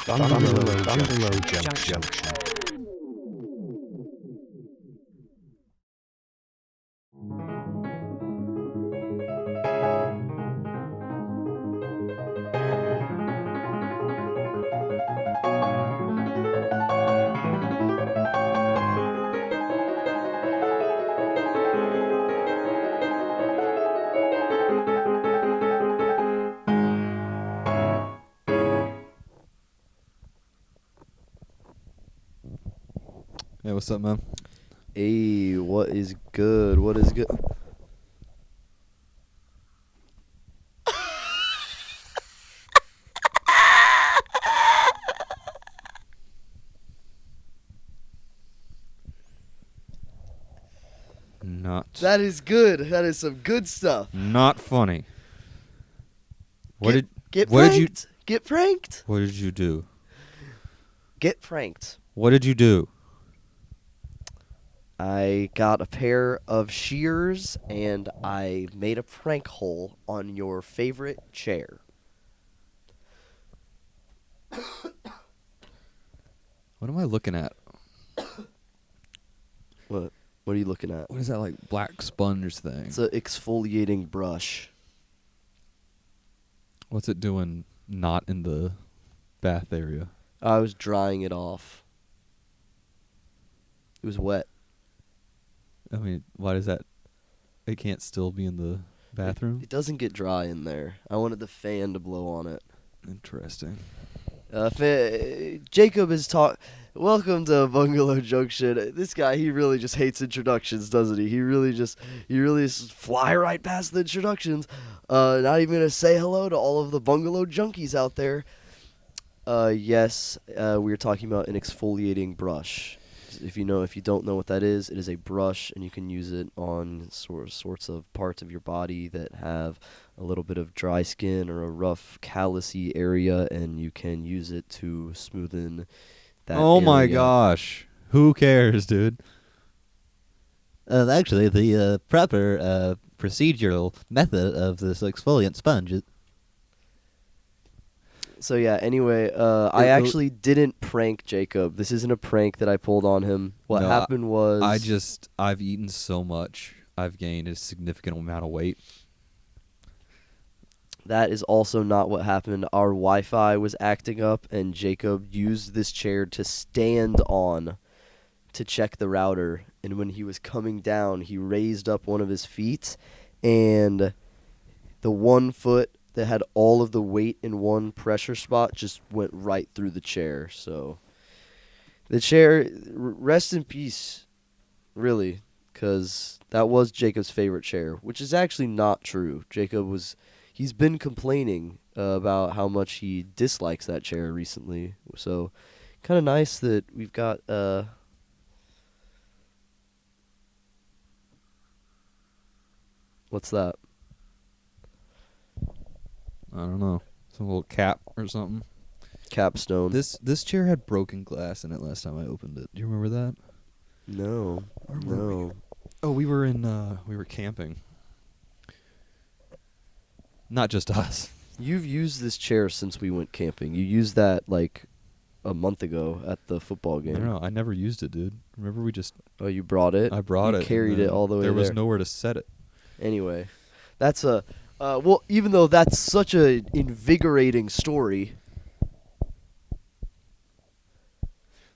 Bungalow Junction. Hey, what's up, man? Hey, what is good? What is good? Not. That is good. That is some good stuff. Not funny. Get What pranked. did you? Get pranked. What did you do? Get pranked. What did you do? I got a pair of shears and I made a prank hole on your favorite chair. What am I looking at? What? What are you looking at? What is that, like, black sponge thing? It's an exfoliating brush. What's it doing not in the bath area? I was drying it off. It was wet. I mean, why does that... It can't still be in the bathroom? It doesn't get dry in there. I wanted the fan to blow on it. Interesting. Jacob is Welcome to Bungalow Junction. This guy, he really just hates introductions, doesn't he? He really just fly right past the introductions. Not even gonna say hello to all of the bungalow junkies out there. Yes, we are talking about an exfoliating brush. If you don't know what that is, it is a brush, and you can use it on sorts of parts of your body that have a little bit of dry skin or a rough callousy area, and you can use it to smoothen that Oh my area. gosh. Who cares, dude? Actually, the proper procedural method of this exfoliant sponge is... So yeah, anyway, I actually didn't prank Jacob. This isn't a prank that I pulled on him. What No, happened was... I've eaten so much. I've gained a significant amount of weight. That is also not what happened. Our Wi-Fi was acting up, and Jacob used this chair to stand on to check the router. And when he was coming down, he raised up one of his feet, and the one foot that had all of the weight in one pressure spot just went right through the chair. So the chair, rest in peace, really, because that was Jacob's favorite chair, which is actually not true. He's been complaining about how much he dislikes that chair recently. So kind of nice that we've got... What's that? I don't know. Some little cap or something. Capstone. This chair had broken glass in it last time I opened it. Do you remember that? No. No. Oh, we were camping. Not just us. You've used this chair since we went camping. You used that like a month ago at the football game. No, I never used it, dude. Remember we just... Oh, you brought it? I brought You it. carried and it then all the way there. there. Was nowhere to set it. Anyway, that's a... well, even though that's such a invigorating story...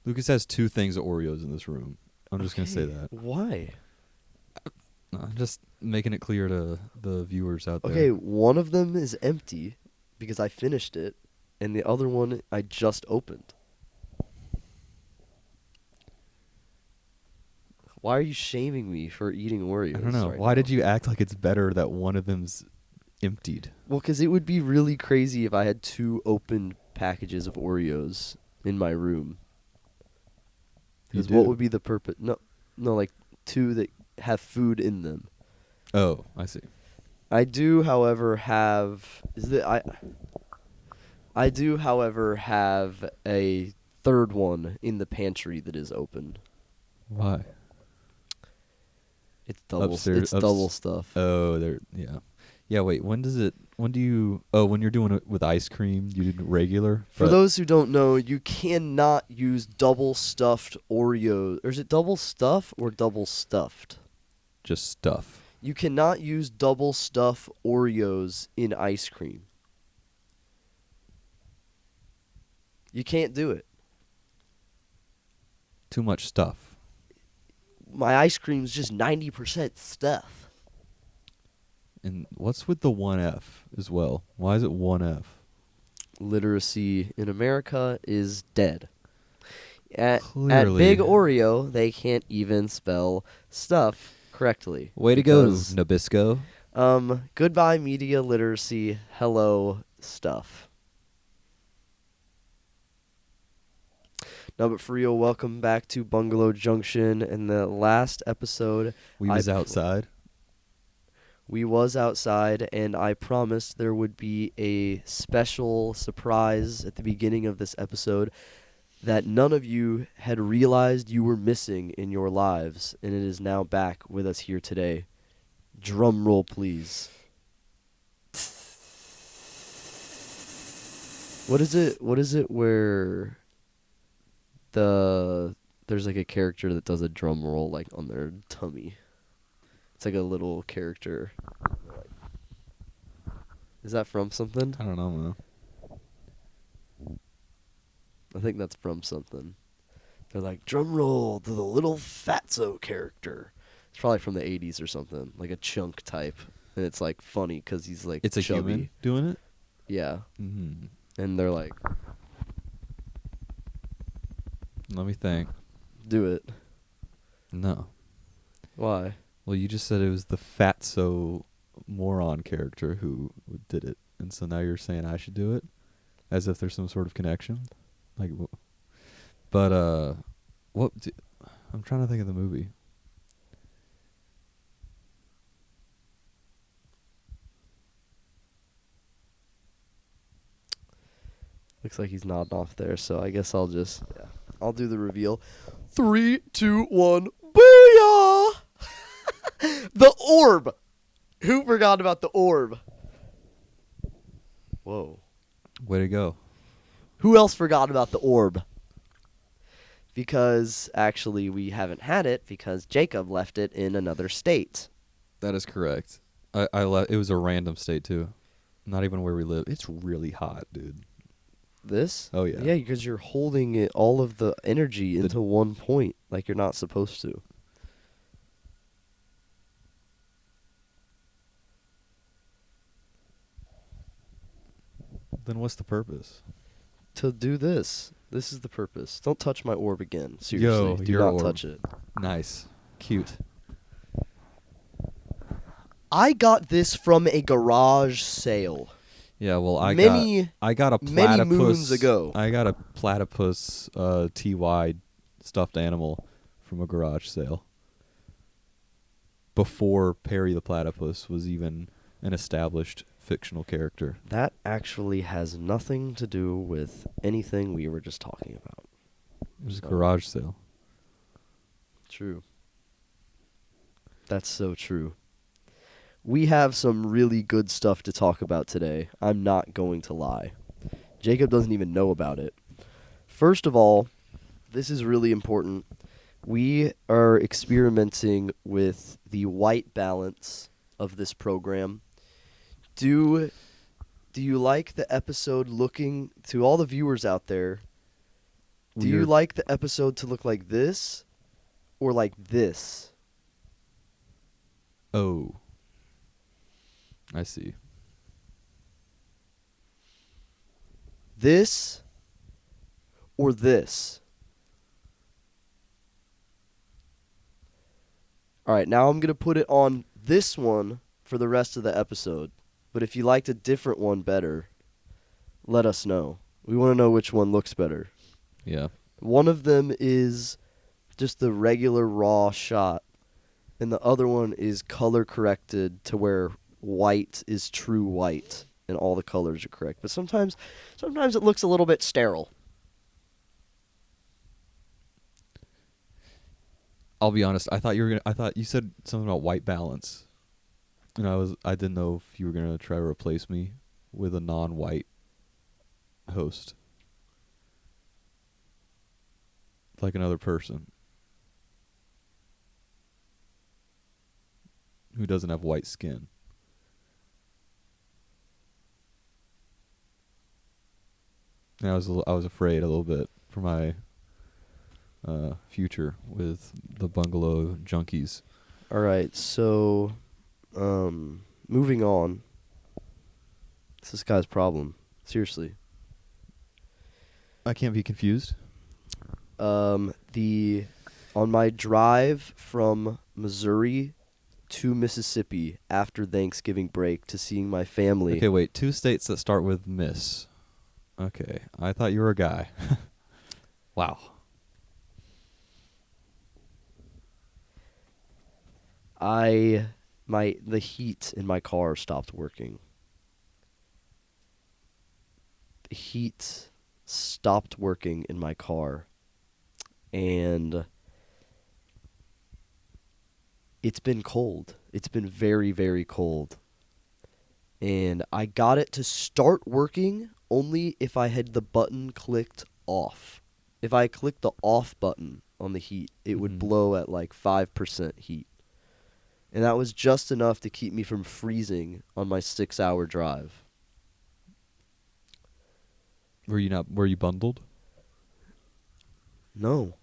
Lucas has 2 things of Oreos in this room. I'm just going to say that. Why? I'm just making it clear to the viewers out there. Okay, one of them is empty because I finished it, and the other one I just opened. Why are you shaming me for eating Oreos? I don't know. right Why now? did you act like it's better that one of them's emptied? Well, because it would be really crazy if I had 2 opened packages of Oreos in my room. You Because what do. would be the purpose? No, like 2 that have food in them. Oh, I see. I do, however, have I do, however, have a third one in the pantry that is open. Why? It's double. Upstairs- It's double stuff. Oh, there. Yeah. Yeah. Wait. When When do you? Oh, when you're doing it with ice cream, you do regular. For but those who don't know, you cannot use double stuffed Oreos. Or is it double stuff or double stuffed? just stuff. You cannot use double stuff Oreos in ice cream. You can't do it. Too much stuff. My ice cream's just 90% stuff. And what's with the 1F as well? Why is it 1F? Literacy in America is dead. At Clearly. Big Oreo, they can't even spell stuff correctly. Way to go, because, Nabisco. Goodbye media literacy. Hello stuff. No, but for real, welcome back to Bungalow Junction. In the last episode, We was outside. we was outside, and I promised there would be a special surprise at the beginning of this episode that none of you had realized you were missing in your lives, and it is now back with us here today. Drum roll, please. What is it where there's like a character that does a drum roll like on their tummy? It's like a little character. Is that from something? I don't know, man. I think that's from something. They're like, drum roll to the little fatso character. It's probably from the 80s or something, like a chunk type. And it's like funny because he's like It's a chubby. human doing it? Yeah. Mm-hmm. And they're like, Let me think. do it. No. Why? Well, you just said it was the fatso moron character who did it. And so now you're saying I should do it? As if there's some sort of connection? Like, but, I'm trying to think of the movie. Looks like he's nodding off there, so I guess I'll do the reveal. 3, 2, 1, booyah! The orb! Who forgot about the orb? Whoa. Way to go. Who else forgot about the orb? Because actually we haven't had it because Jacob left it in another state. That is correct. It was a random state, too. Not even where we live. It's really hot, dude. This? Oh, yeah. Yeah, because you're holding it, all of the energy into one point like you're not supposed to. Then what's the purpose? To do this. This is the purpose. Don't touch my orb again. Seriously. Do your not orb. touch it. Nice. Cute. I got this from a garage sale. Yeah, well, I got a platypus. many moons ago. I got a platypus TY stuffed animal from a garage sale. Before Perry the Platypus was even an established fictional character. That actually has nothing to do with anything we were just talking about. It was a So- garage sale. True. That's so true. We have some really good stuff to talk about today. I'm not going to lie. Jacob doesn't even know about it. First of all, this is really important. We are experimenting with the white balance of this program. Do you like the episode looking, to all the viewers out there, do you Weird. like the episode to look like this or like this? Oh. I see. This or this? All right, now I'm going to put it on this one for the rest of the episode. But if you liked a different one better, let us know. We want to know which one looks better. Yeah. One of them is just the regular raw shot, and the other one is color corrected to where white is true white and all the colors are correct. But sometimes it looks a little bit sterile. I'll be honest. I thought you said something about white balance. And I didn't know if you were gonna try to replace me with a non-white host, like another person who doesn't have white skin. And I was afraid a little bit for my future with the bungalow junkies. All right, so moving on. It's this guy's problem. Seriously. I can't be confused. The on my drive from Missouri to Mississippi after Thanksgiving break to seeing my family. Okay, wait. 2 states that start with Miss. Okay, I thought you were a guy. Wow. The heat in my car stopped working. The heat stopped working in my car. And it's been cold. It's been very, very cold. And I got it to start working only if I had the button clicked off. If I clicked the off button on the heat, it would Mhm. blow at like 5% heat. And that was just enough to keep me from freezing on my 6-hour drive. Were you bundled? No.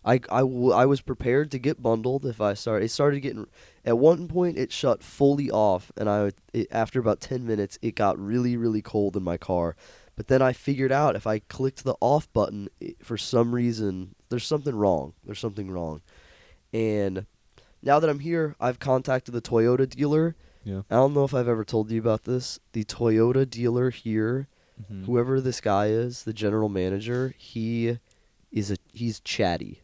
I was prepared to get bundled if I started. It started getting, at one point it shut fully off, and after about 10 minutes it got really, really cold in my car. But then I figured out if I clicked the off button, for some reason, there's something wrong. There's something wrong. And now that I'm here, I've contacted the Toyota dealer. Yeah. I don't know if I've ever told you about this. The Toyota dealer here, Mm-hmm. whoever this guy is, the general manager, he's chatty.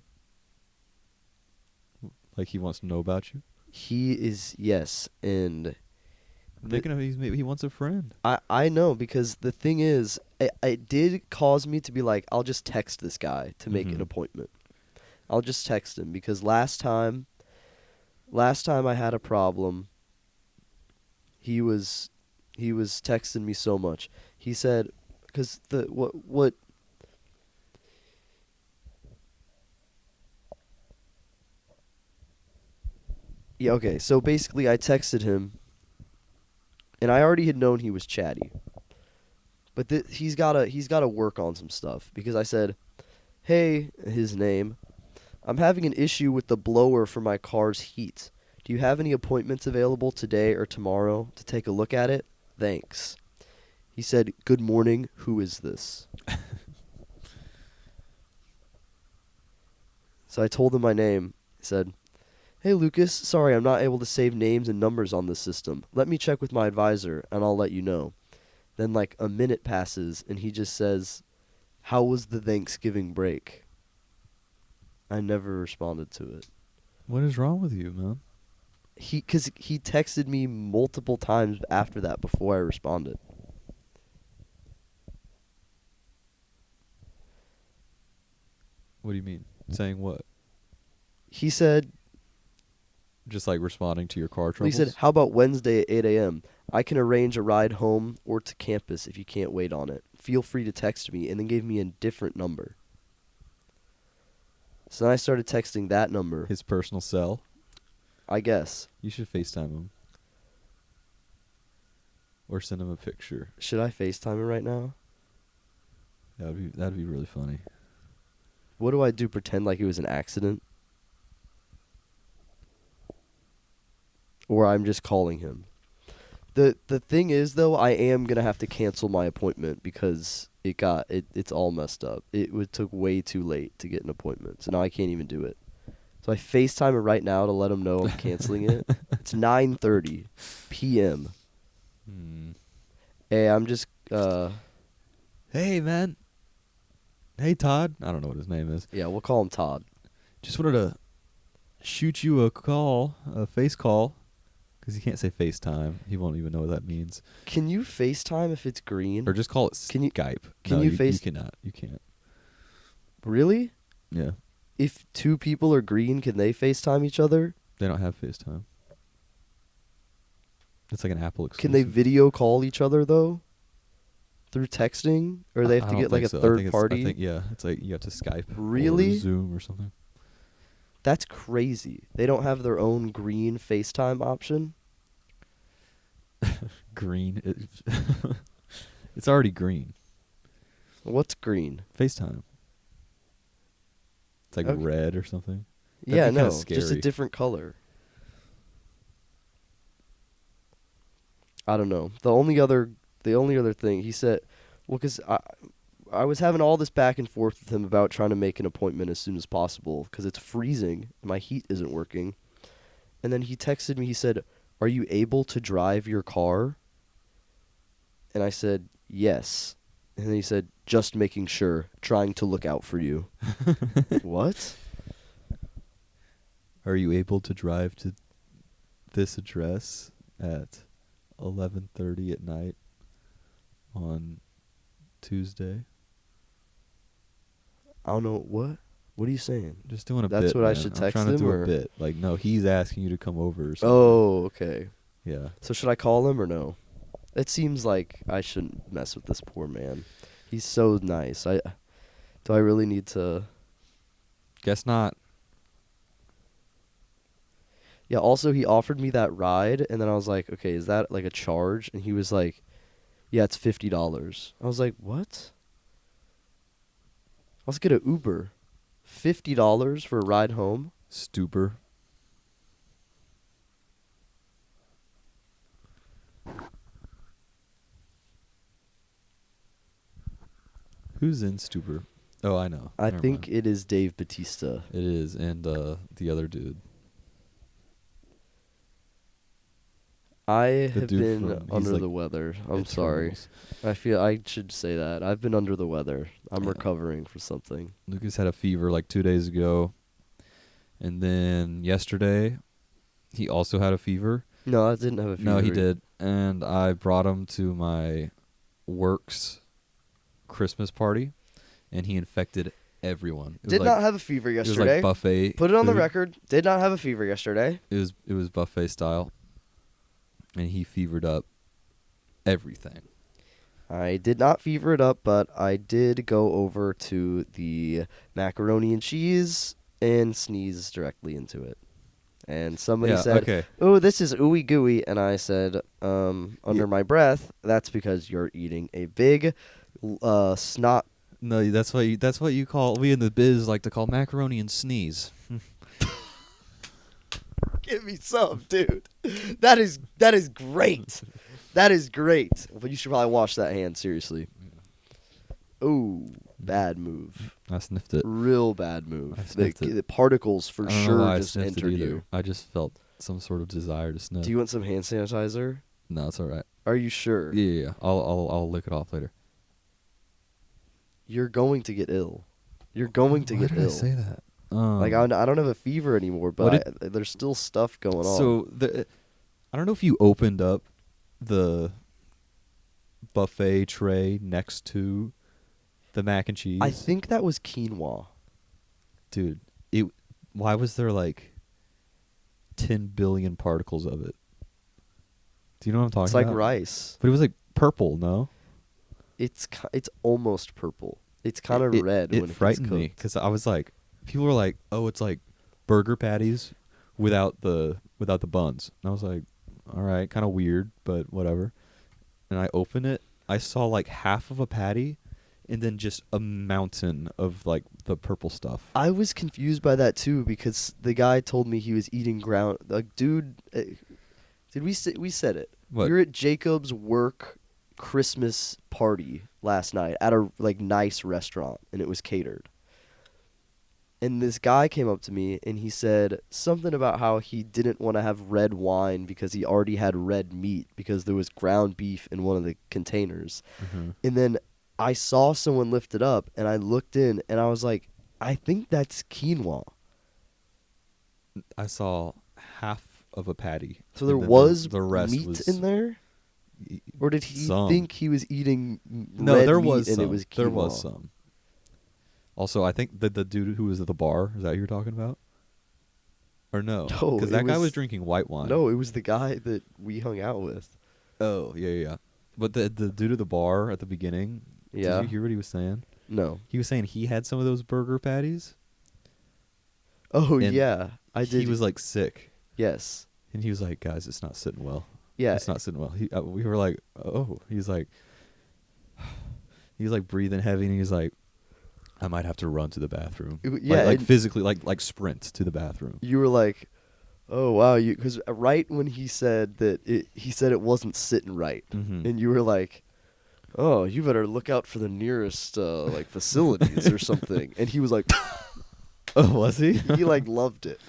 Like he wants to know about you. He is, yes, and I'm thinking maybe he wants a friend. I know, because the thing is, it did cause me to be like, I'll just text this guy to make an Mhm. appointment. I'll just text him, because last time I had a problem, he was texting me so much. He said, because what yeah, okay, so basically I texted him, and I already had known he was chatty. But he's gotta work on some stuff, because I said, "Hey," his name, "I'm having an issue with the blower for my car's heat. Do you have any appointments available today or tomorrow to take a look at it? Thanks." He said, "Good morning. Who is this?" So I told him my name. He said, "Hey, Lucas, sorry I'm not able to save names and numbers on this system. Let me check with my advisor, and I'll let you know." Then like a minute passes, and he just says, "How was the Thanksgiving break?" I never responded to it. What is wrong with you, man? Because he texted me multiple times after that before I responded. What do you mean? Saying what? He said, Just like responding to your car he troubles? said, "How about Wednesday at 8 a.m.? I can arrange a ride home or to campus if you can't wait on it. Feel free to text me," and then gave me a different number. So then I started texting that number, His personal cell? I guess. You should FaceTime him. Or send him a picture. Should I FaceTime him right now? That'd be really funny. What do I do? Pretend like it was an accident? Or I'm just calling him? The thing is, though, I am going to have to cancel my appointment because it's all messed up. It took way too late to get an appointment, so now I can't even do it. So I FaceTime him right now to let him know I'm canceling it. It's 9:30 p.m. Hmm. Hey, I'm just Hey, man. Hey, Todd. I don't know what his name is. yeah, we'll call him Todd. Just wanted to shoot you a face call. Because he can't say FaceTime. He won't even know what that means. Can you FaceTime if it's green? Or just call it Can you- Skype. can No, you you face- cannot. You can't. Really? Yeah. If two people are green, can they FaceTime each other? They don't have FaceTime. It's like an Apple exclusive. Can they video call each other though? Through texting, or they have I to don't get like think a so. I third think it's- party? I think yeah, it's like you have to Skype. Really? Or Zoom or something. That's crazy. They don't have their own green FaceTime option. Green. It's already green. What's green? FaceTime. It's like Okay. red or something. That'd Yeah, be kinda no, just a scary. different color. I don't know. The only other thing he said, well, because I was having all this back and forth with him about trying to make an appointment as soon as possible because it's freezing and my heat isn't working. And then he texted me. He said, "Are you able to drive your car?" And I said, "Yes." And then he said, "Just making sure, trying to look out for you." What? Are you able to drive to this address at 11:30 at night on Tuesday? I don't know what. What are you saying? Just doing a That's bit. what I man. should I'm text trying to him, do or- a bit. Like, no, he's asking you to come over or something. Oh, okay. Yeah. So should I call him or no? It seems like I shouldn't mess with this poor man. He's so nice. Do I really need to? Guess not. Yeah, also he offered me that ride and then I was like, "Okay, is that like a charge?" And he was like, "Yeah, it's $50." I was like, "What?" Let's get an Uber. $50 for a ride home? Stuber. Who's in Stuber? Oh, I know. I Never think mind. it is Dave Bautista. It is, and the other dude. I The have dude been from- he's under like the weather. I'm sorry. Eternals. I feel I should say that. I've been under the weather. I'm Yeah. recovering from something. Lucas had a fever like 2 days ago, and then yesterday, he also had a fever. No, I didn't have a fever. No, he did, and I brought him to my work's Christmas party, and he infected everyone. It was Did like, not have a fever it was yesterday. like buffet. Put it on the food. record. Did not have a fever yesterday. It was buffet style, and he fevered up everything. I did not fever it up, but I did go over to the macaroni and cheese and sneeze directly into it. And somebody Yeah, said, okay. "Oh, this is ooey gooey," and I said, under Yeah. my breath, "That's because you're eating a big snot." No, that's what you call, we in the biz like to call macaroni and sneeze. Give me some, dude. That is great. That is great. But you should probably wash that hand seriously. Ooh, bad move. I sniffed it. Real bad move. I sniffed it. The particles for I don't know sure why I just sniffed it entered either. you. I just felt some sort of desire to sniff. Do you want some hand sanitizer? No, it's all right. Are you sure? Yeah. I'll lick it off later. You're going to get ill. You're going to Why get did ill. I say that? Like I don't have a fever anymore, but What there's still stuff going on. So I don't know if you opened up the buffet tray next to the mac and cheese. I think that was quinoa. Dude, why was there like 10 billion particles of it? Do you know what I'm talking It's like about? rice. But it was like purple, no? It's almost purple. It's kind of red It when it frightened gets me cooked. because I was like, people were like, "Oh, it's like burger patties without the buns." And I was like, "All right, kind of weird, but whatever." And I opened it. I saw like half of a patty, and then just a mountain of like the purple stuff. I was confused by that too because the guy told me he was eating ground. Like, dude, did we said it? What? We were at Jacob's work Christmas party last night at a like nice restaurant, and it was catered. And this guy came up to me and he said something about how he didn't want to have red wine because he already had red meat because there was ground beef in one of the containers. Mm-hmm. And then I saw someone lift it up and I looked in and I was like, I think that's quinoa. I saw half of a patty. So there and then was the rest meat was in there? Or did he some. think he was eating No, red there meat was and some. it was quinoa? There was some. Also, I think the dude who was at the bar, is that who you're talking about? Or no? No, Because it that guy was was- drinking white wine. No, it was the guy that we hung out with. Oh, yeah. But the dude at the bar at the beginning, Yeah. did you hear what he was saying? No. He was saying he had some of those burger patties. Oh And yeah, I did. He was like sick. yes. And he was like, guys, it's not sitting well. Yeah. It's not sitting well. We were like, oh. He's like breathing heavy, and he's like, I might have to run to the bathroom. Yeah, like and- physically, like sprint to the bathroom. You were like, oh wow, you because right when he said that he said it wasn't sitting right, Mhm. and you were like, oh, you better look out for the nearest like facilities or something. And he was like, Oh, was he? he like loved it.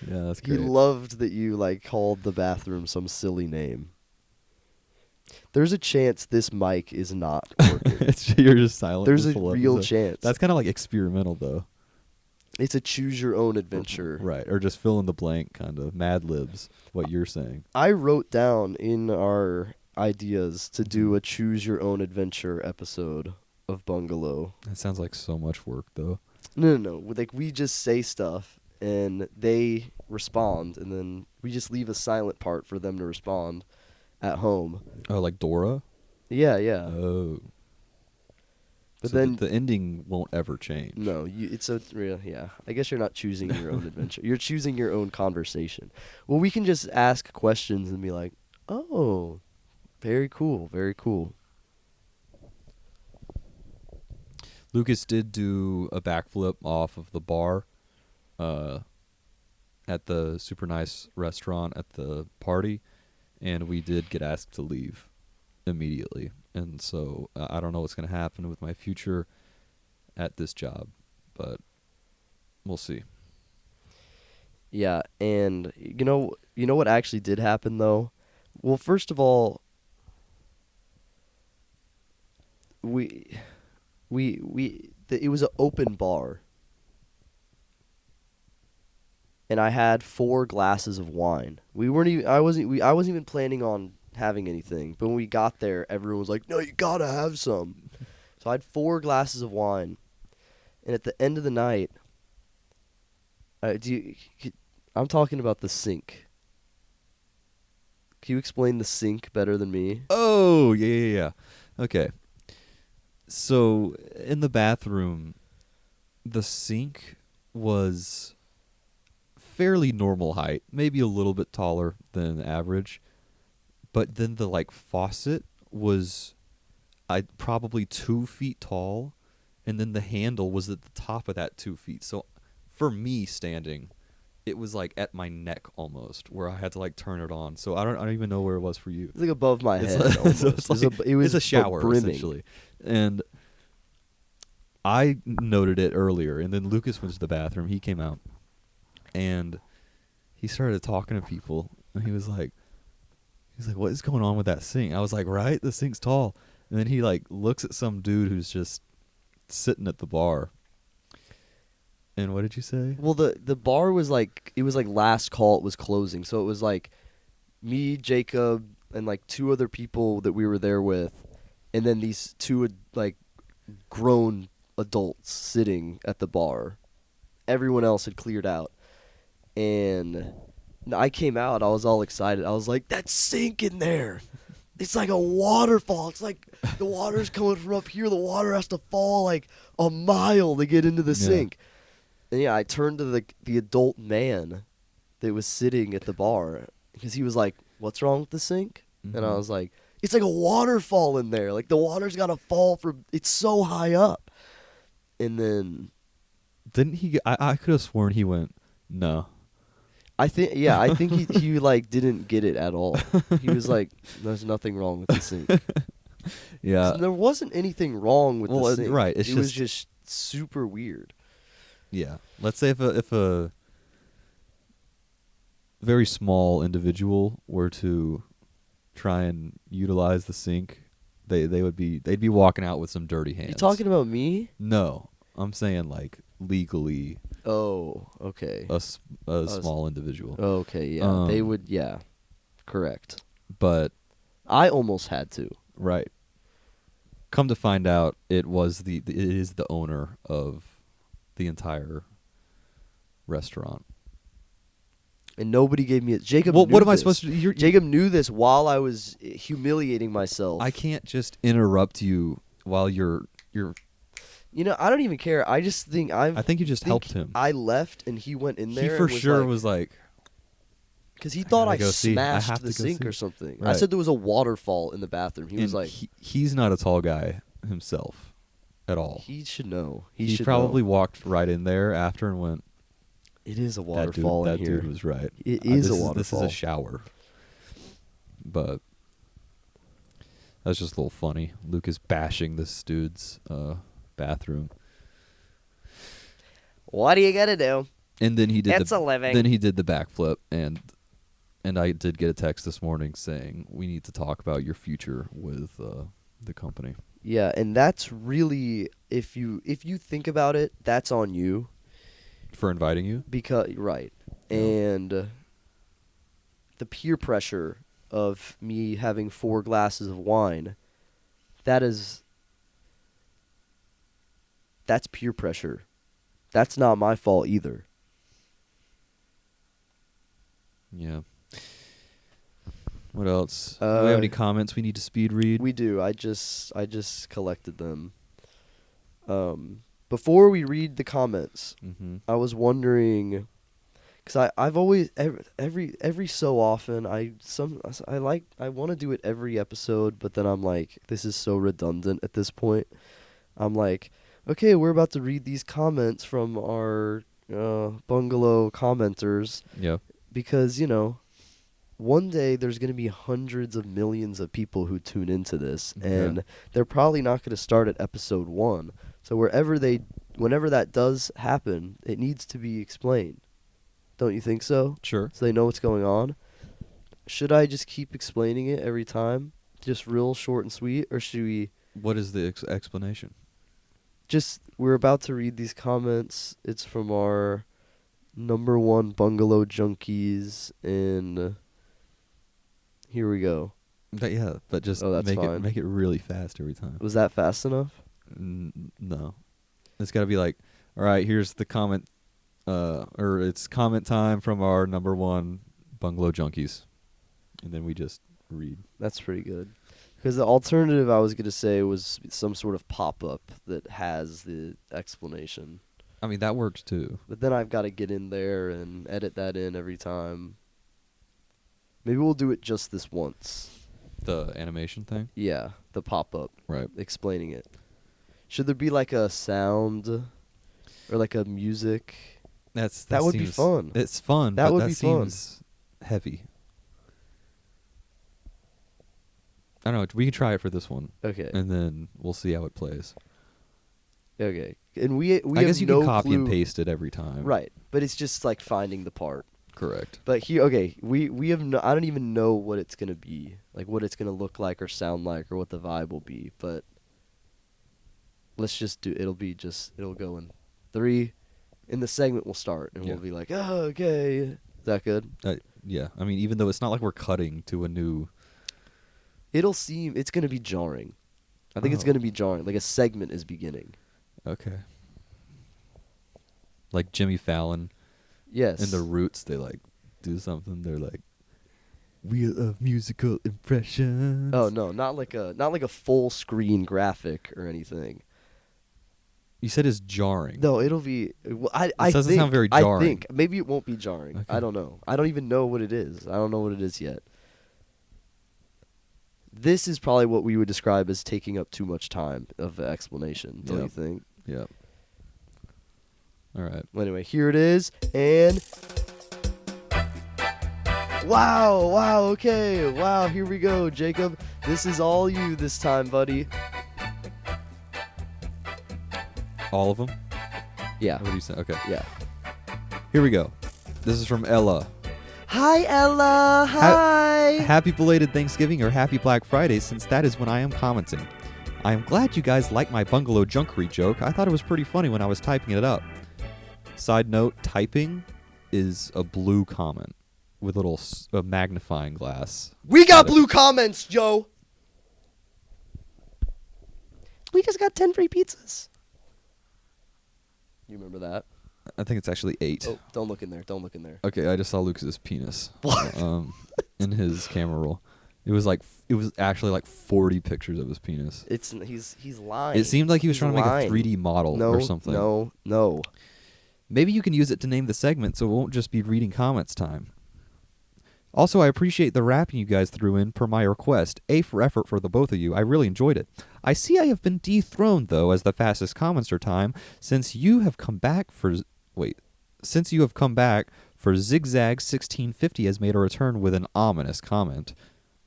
Yeah, that's He great. loved that you like called the bathroom some silly name. There's a chance this mic is not working. You're just silent. There's this a whole real episode. chance. That's kind of like experimental, though. It's a choose your own adventure. Right, or just fill in the blank, kind of Mad Libs. What you're saying. I wrote down in our ideas to do a choose your own adventure episode of Bungalow. That sounds like so much work, though. No. Like we just say stuff and they respond, and then we just leave a silent part for them to respond at home. Oh, like Dora. Yeah. Oh. But So then the ending won't ever change. no, it's a real. Yeah, I guess you're not choosing your own adventure. You're choosing your own conversation. Well, we can just ask questions and be like, "Oh, very cool, very cool." Lucas did do a backflip off of the bar at the super nice restaurant at the party, and we did get asked to leave immediately. And so I don't know what's going to happen with my future at this job, but we'll see. Yeah, and you know what actually did happen though? Well, first of all, it was an open bar. And I had 4 glasses of wine. I wasn't even planning on having anything, but when we got there, everyone was like, "No, you got to have some." So I had 4 glasses of wine. And at the end of the night, I'm talking about the sink. Can you explain the sink better than me? Oh, yeah. Okay. So in the bathroom, the sink was fairly normal height, maybe a little bit taller than average, but then the faucet was probably 2 feet tall, and then the handle was at the top of that 2 feet. So for me standing, it was at my neck almost, where I had to turn it on. So I don't even know where it was for you. It's like above my It's head. like- almost. so it's it was a shower brimming. essentially, and I noted it earlier. And then Lucas went to the bathroom. He came out, and he started talking to people. And he was like, "What is going on with that sink?" I was like, "Right, the sink's tall." And then he looks at some dude who's just sitting at the bar. And what did you say? Well, the bar was it was last call. It was closing, so it was me, Jacob, and 2 other people that we were there with, and then these 2 grown adults sitting at the bar. Everyone else had cleared out, and I came out. I was all excited. I was like, "That sink in there! It's like a waterfall. It's like the water's coming from up here. The water has to fall a mile to get into the Yeah. sink." And yeah, I turned to the adult man that was sitting at the bar because he was like, "What's wrong with the sink?" And I Mhm. was like, "It's like a waterfall in there. The water's got to fall from it's so high up." And then Didn't he? I could have sworn he went, "No." I think he didn't get it at all. He was like, "There's nothing wrong with the sink." Yeah. There wasn't anything wrong with Well, the sink. right, it's it was just- just super weird. Yeah. Let's say if a very small individual were to try and utilize the sink, they'd be walking out with some dirty hands. You talking about me? No, I'm saying legally Oh, okay. a small individual. Okay, yeah. They Um, would, yeah. Correct. But I almost had to. right. Come to find out, it is the owner of the entire restaurant. And nobody gave me it. Jacob. Well, knew what am I this. supposed to do? Jacob knew this while I was humiliating myself. I can't just interrupt you while you're. You know, I don't even care. I just think I think you just helped him. I left and he went in there. He and for was sure like, was like, because he thought I gotta go see. I smashed have the to go sink see. or something. I Right. said there was a waterfall in the bathroom. He was and like, he's not a tall guy himself at all. he should know. He He should probably know. walked right in there after and went, It is a that waterfall dude, in here. dude was right. It is a This is waterfall. a shower. But that's just a little funny. Lucas bashing this dude's bathroom. What are you gonna do? And then he did It's a living. Then he did the backflip, and I did get a text this morning saying we need to talk about your future with the company. Yeah, and that's really if you think about it, that's on you For inviting you? because right. Yeah. And the peer pressure of me having 4 glasses of wine, that's peer pressure. That's not my fault either. Yeah. What else? Do we have any comments we need to speed read? We do. I just collected them. Before we read the comments, Mm-hmm. I was wondering, because I've always every so often I want to do it every episode, but then I'm like, this is so redundant at this point. I'm like, okay, we're about to read these comments from our bungalow commenters Yeah. because one day there's going to be hundreds of millions of people who tune into this, and Yeah. they're probably not going to start at episode 1. So whenever that does happen, it needs to be explained. Don't you think so? Sure. So they know what's going on. Should I just keep explaining it every time, just real short and sweet, or should we What is the explanation? we're about to read these comments. It's from our number 1 bungalow junkies, and here we go. Yeah, but just Oh, that's fine. make it really fast every time. Was that fast enough? No, it's got to be like, all right, here's the comment, or it's comment time from our number 1 bungalow junkies, and then we just read. That's pretty good. Because the alternative I was going to say was some sort of pop-up that has the explanation. I mean, that works too. But then I've got to get in there and edit that in every time. Maybe we'll do it just this once. The animation thing, Yeah, the pop-up right? explaining it. Should there be like a sound or like a music? That would be seems- fun. It's fun. That but would that be fun. seems heavy. I don't know. We can try it for this one, Okay. and then we'll see how it plays. Okay. And we I have guess you no can copy and clue- paste it every time. Right. But it's just like finding the part. Correct. But here, okay, we have no. I don't even know what it's gonna be, like what it's gonna look like or sound like, or what the vibe will be. But let's just do. It'll go in 3. In the segment, we'll start, and Yeah. we'll be like, oh, okay. Is that good? Yeah. I mean, even though it's not like we're cutting to a new. It's gonna be jarring. I think it's Oh. gonna be jarring. Like a segment is beginning. Okay. Like Jimmy Fallon Yes. and the Roots, they like do something. They're like, Wheel of Musical Impressions. Oh no, not like a full screen graphic or anything. You said it's jarring. No, it'll be. Well, I doesn't think, sound very I jarring. think maybe it won't be jarring. Okay. I don't know. I don't even know what it is. I don't know what it is yet. This is probably what we would describe as taking up too much time of explanation. Don't you Yep. think? Yeah. All right. Well, anyway, here it is, and wow, okay, wow, here we go, Jacob. This is all you this time, buddy. All of them? Yeah, What do you say? Okay. yeah. Here we go. This is from Ella. Hi, Ella. Hi. Happy belated Thanksgiving or happy Black Friday, since that is when I am commenting. I am glad you guys like my bungalow junkery joke. I thought it was pretty funny when I was typing it up. Side note, typing is a blue comment with a magnifying glass. We got Got it. blue comments, Joe. We just got 10 free pizzas. You remember that? I think it's actually 8. Oh, don't look in there. Don't look in there. Okay, I just saw Lucas's penis. What? In his camera roll. It was actually like 40 pictures of his penis. He's lying. It seemed like he was He's trying to make lying. a 3D model No, or something. No. Maybe you can use it to name the segment so it won't just be reading comments time. Also, I appreciate the rapping you guys threw in per my request. A for effort for the both of you. I really enjoyed it. I see I have been dethroned, though, as the fastest commenter time since you have come back for... Since you have come back for Zigzag 1650 has made a return with an ominous comment.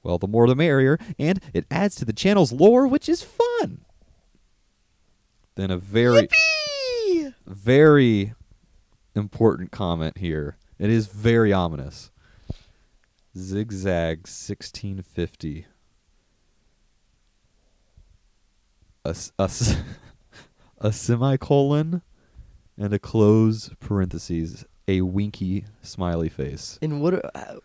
Well, the more the merrier, and it adds to the channel's lore, which is fun. Then a very, Yippee! very important comment here. It is very ominous. Zigzag 1650. A semicolon and a close parentheses. A winky smiley face. And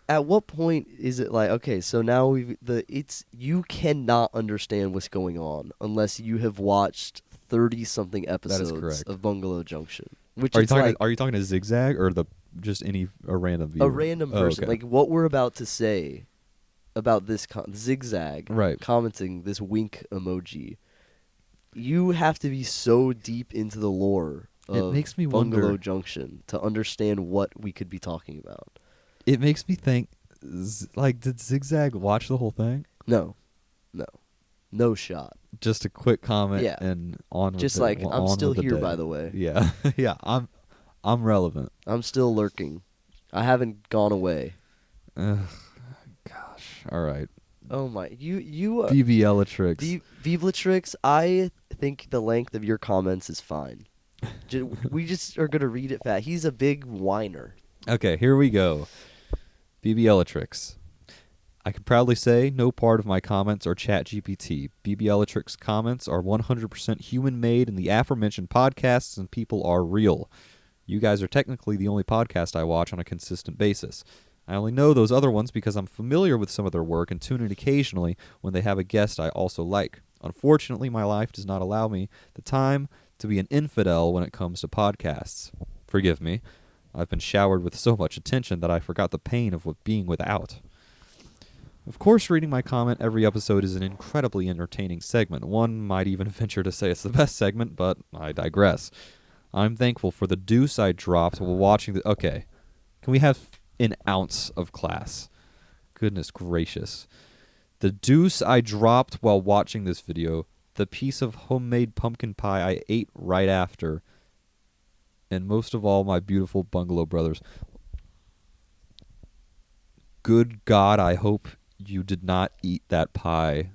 at what point is it like, okay, so now you cannot understand what's going on unless you have watched 30-something episodes correct. of Bungalow Junction. Which Are is you talking to Zigzag or just a random viewer? a random person. Okay. Like what we're about to say about this Zigzag Right. commenting this wink emoji. You have to be so deep into the lore It of makes me Bungalow wonder. Junction to understand what we could be talking about. It makes me think, did Zigzag watch the whole thing? No shot. Just a quick comment Yeah. and on. Just with like, the, I'm on still with the here, day. by the way. Yeah, yeah. I'm relevant. I'm still lurking. I haven't gone away. Ugh, gosh. All right. Oh my, you BBLatrix. Vivlatrix, I think the length of your comments is fine. We just are gonna read it fast. He's a big whiner. Okay, here we go. BBLatrix. I can proudly say no part of my comments are ChatGPT. BBLatrix comments are 100% human-made, and the aforementioned podcasts and people are real. You guys are technically the only podcast I watch on a consistent basis. I only know those other ones because I'm familiar with some of their work and tune in occasionally when they have a guest I also like. Unfortunately, my life does not allow me the time to be an infidel when it comes to podcasts. Forgive me. I've been showered with so much attention that I forgot the pain of being without. Of course, reading my comment every episode is an incredibly entertaining segment. One might even venture to say it's the best segment, but I digress. I'm thankful for the deuce I dropped while watching the... Okay, can we have an ounce of class? Goodness gracious. The deuce I dropped while watching this video, the piece of homemade pumpkin pie I ate right after, and most of all, my beautiful Bungalow brothers. Good God, I hope you did not eat that pie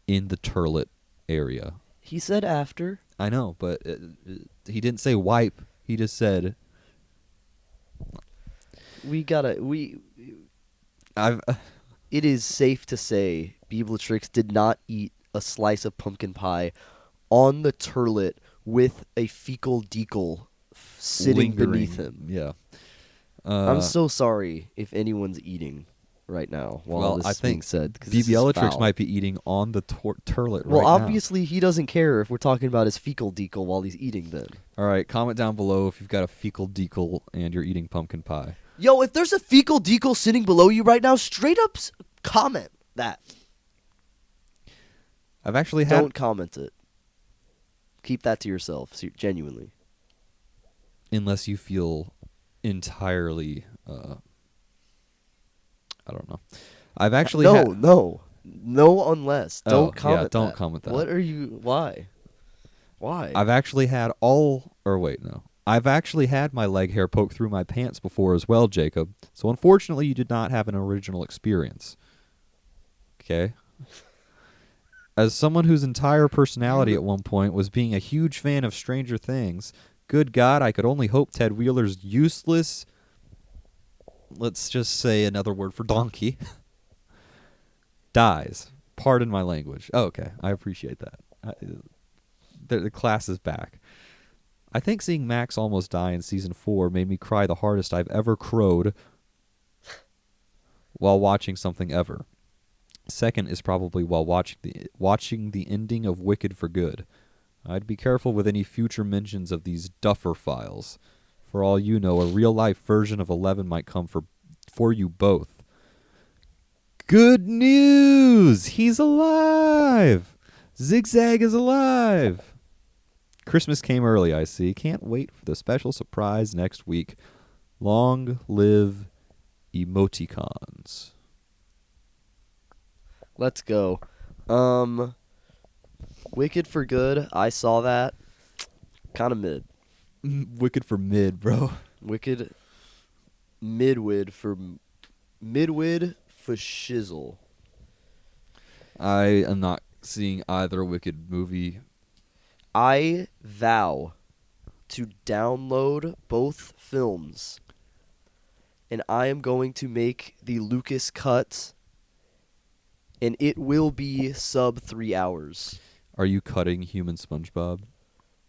in the turlet area. He said after. I know, but he didn't say wipe. He just said... I've... It is safe to say Beeblatrix did not eat a slice of pumpkin pie on the turlet with a fecal decal sitting lingering. beneath him. Yeah. I'm so sorry if anyone's eating right now while well, this I is being think said. 'Cause this is BBLatrix foul. might be eating on the turlet Well, right now. obviously he doesn't care if we're talking about his fecal decal while he's eating then. All right, comment down below if you've got a fecal decal and you're eating pumpkin pie. Yo, if there's a fecal decal sitting below you right now, straight up comment that. I've actually had... Don't comment it. Keep that to yourself, genuinely. Unless you feel entirely... I don't know. I've actually No unless. Oh, Don't comment yeah, don't that. comment that. What are you... Why? I've actually had I've actually had my leg hair poke through my pants before as well, Jacob. So unfortunately, you did not have an original experience. Okay? As someone whose entire personality at one point was being a huge fan of Stranger Things, good God, I could only hope Ted Wheeler's useless, let's just say another word for donkey, dies. Pardon my language. Oh, okay, I appreciate that. The class is back. I think seeing Max almost die in Season 4 made me cry the hardest I've ever crowed while watching something ever. Second is probably while watching the ending of Wicked for Good. I'd be careful with any future mentions of these Duffer Files. For all you know, a real-life version of 11 might come for you both. Good news! He's alive! Zigzag is alive! Christmas came early, I see. Can't wait for the special surprise next week. Long live emoticons. Let's go. Wicked for Good. I saw that. Kind of mid. Wicked for mid, bro. Wicked. Midwid for shizzle. I am not seeing either Wicked movie. I vow to download both films, and I am going to make the Lucas cut, and it will be sub 3 hours. Are you cutting Human SpongeBob?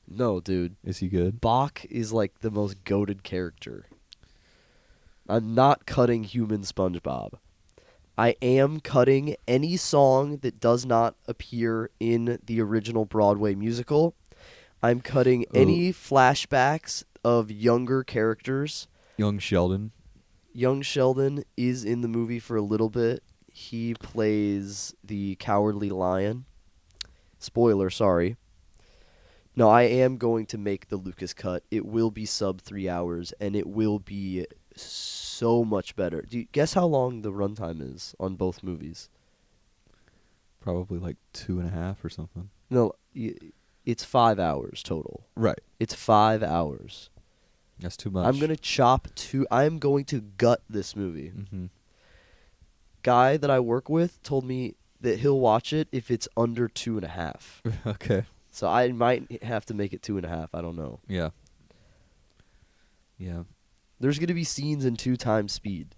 No, dude. Is he good? Bach is like the most goated character. I'm not cutting Human SpongeBob. I am cutting any song that does not appear in the original Broadway musical. I'm cutting any flashbacks of younger characters. Young Sheldon. Young Sheldon is in the movie for a little bit. He plays the Cowardly Lion. Spoiler, sorry. No, I am going to make the Lucas cut. It will be sub 3 hours, and it will be so much better. Do you guess how long the runtime is on both movies? Probably like 2.5 or something. No, it's 5 hours total. Right. It's 5 hours. That's too much. I'm going to gut this movie. Mm-hmm. Guy that I work with told me that he'll watch it if it's under 2.5. Okay. So I might have to make it 2.5. I don't know. Yeah. Yeah. There's going to be scenes in 2 times speed.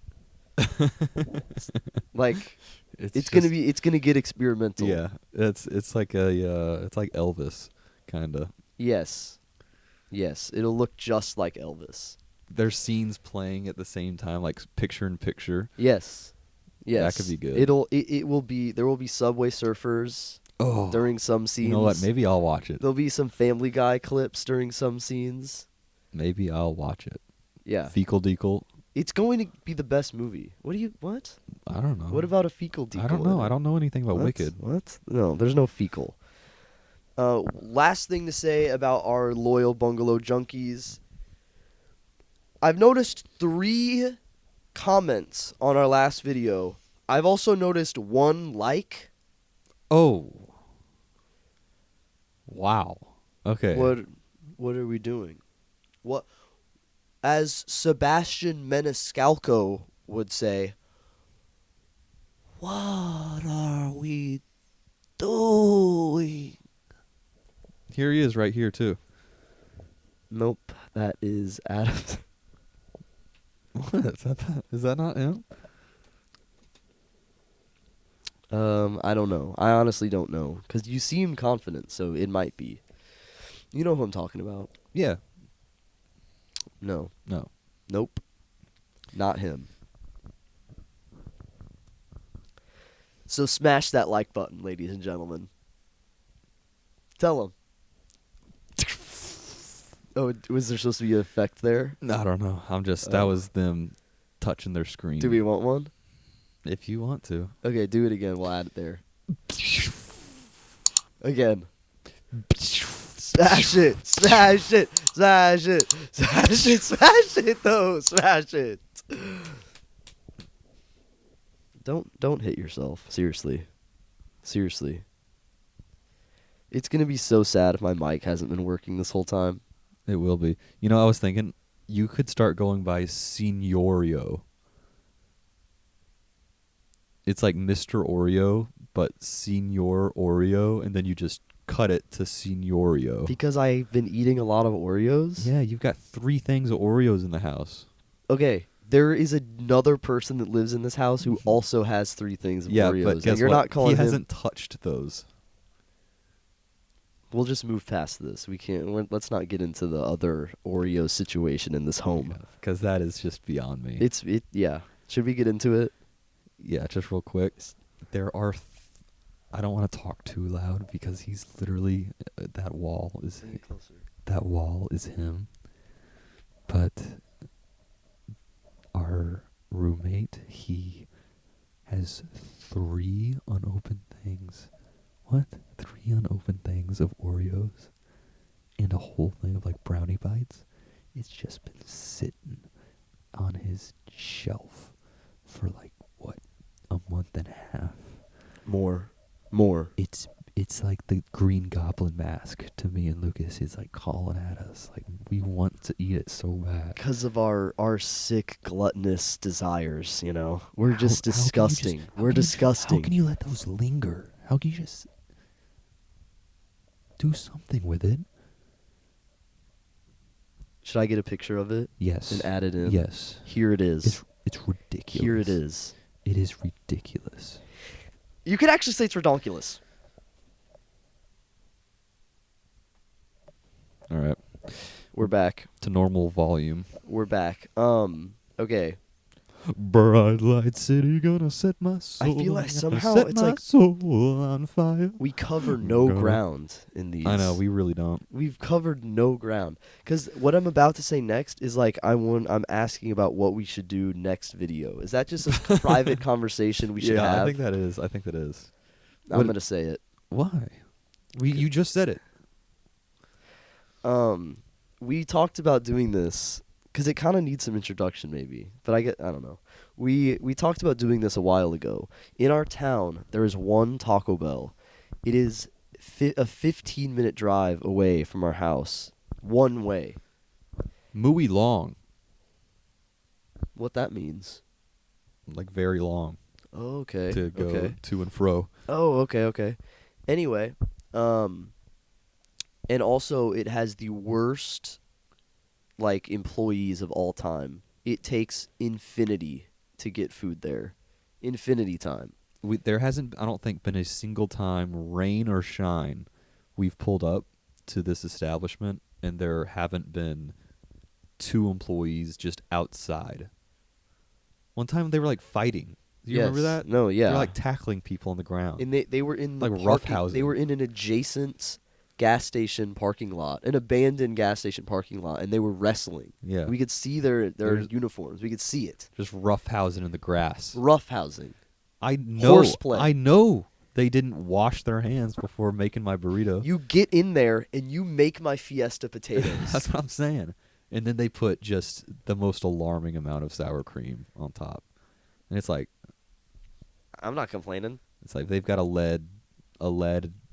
Like it's going to get experimental. Yeah. It's like Elvis kind of. Yes. Yes, it'll look just like Elvis. There's scenes playing at the same time, like picture in picture. Yes. Yes. That could be good. It will be, there will be Subway Surfers during some scenes. You know what? Maybe I'll watch it. There'll be some Family Guy clips during some scenes. Maybe I'll watch it. Yeah. Fecal Decal. It's going to be the best movie. What? I don't know. What about a fecal decal? I don't know. in it? I don't know anything about What? Wicked. What? No, there's no fecal. Last thing to say about our loyal Bungalow junkies. I've noticed 3 comments on our last video. I've also noticed 1 like. Oh. Wow. Okay. What are we doing? What, as Sebastian Maniscalco would say, what are we doing? Here he is right here too. Nope, that is Adam. What? Is that not him? I don't know. I honestly don't know. Because you seem confident, so it might be. You know who I'm talking about. Yeah. No. No. Nope. Not him. So smash that like button, ladies and gentlemen. Tell them. Oh, was there supposed to be an effect there? I don't know. That was them touching their screen. Do we want one? If you want to. Okay, do it again. We'll add it there. Again. Smash it! Smash it! Smash it! Smash it! Smash it! Though, smash it! Don't hit yourself. Seriously. Seriously. It's gonna be so sad if my mic hasn't been working this whole time. It will be. You know, I was thinking you could start going by Signorio. It's like Mr. Oreo, but Signor Oreo, and then you just cut it to Signorio. Because I've been eating a lot of Oreos? Yeah, you've got 3 things of Oreos in the house. Okay, there is another person that lives in this house who also has 3 things of Oreos. But guess and you're what? not calling He him... hasn't touched those. We'll just move past this. Let's not get into the other Oreo situation in this home. Because that is just beyond me. Yeah. Should we get into it? Yeah, just real quick. There are... I don't want to talk too loud because he's literally... that wall is him. But our roommate, he has 3 unopened things. What? 3 unopened things of Oreos and a whole thing of like brownie bites. It's just been sitting on his shelf for like what, a month and a half. More. It's like the Green Goblin mask to me and Lucas. Is like calling at us. Like we want to eat it so bad. Because of our sick gluttonous desires, you know. We're just How can you disgusting. We're disgusting. How can you let those linger? How can you just do something with it? Should I get a picture of it Yes. and add it in? Yes. Here it is. It's ridiculous. Here it is. It is ridiculous. You could actually say it's redonkulous. All right. We're back. To normal volume. We're back. Okay. Bright light city gonna set my soul. I feel like gonna somehow set it's my like soul on fire. we cover no Gonna- ground in these. I know we really don't. We've covered no ground. Because what I'm about to say next is like I'm asking about what we should do next video. Is that just a private conversation we should have? I think that is. I'm What- gonna say it. Why? You just said it. We talked about doing this because it kind of needs some introduction, maybe. But I don't know. We talked about doing this a while ago. In our town, there is one Taco Bell. It is a 15-minute drive away from our house, one way. Muy long, What that means? like very long Oh, okay. to go Okay. to and fro. Oh, okay. Anyway, and also it has the worst like employees of all time. It takes infinity to get food there. Infinity time. There hasn't, I don't think, been a single time, rain or shine, we've pulled up to this establishment and there haven't been 2 employees just outside. One time they were like fighting. Do you remember that? No, yeah. They were like tackling people on the ground. And they were in the like parking- roughhousing. They were in an adjacent gas station parking lot, an abandoned gas station parking lot, and they were wrestling. Yeah. We could see their There's- uniforms. We could see it. Just roughhousing in the grass. Roughhousing. I know. Horseplay. I know they didn't wash their hands before making my burrito. You get in there and you make my Fiesta potatoes. That's what I'm saying. And then they put just the most alarming amount of sour cream on top. And it's like I'm not complaining. they've got a lead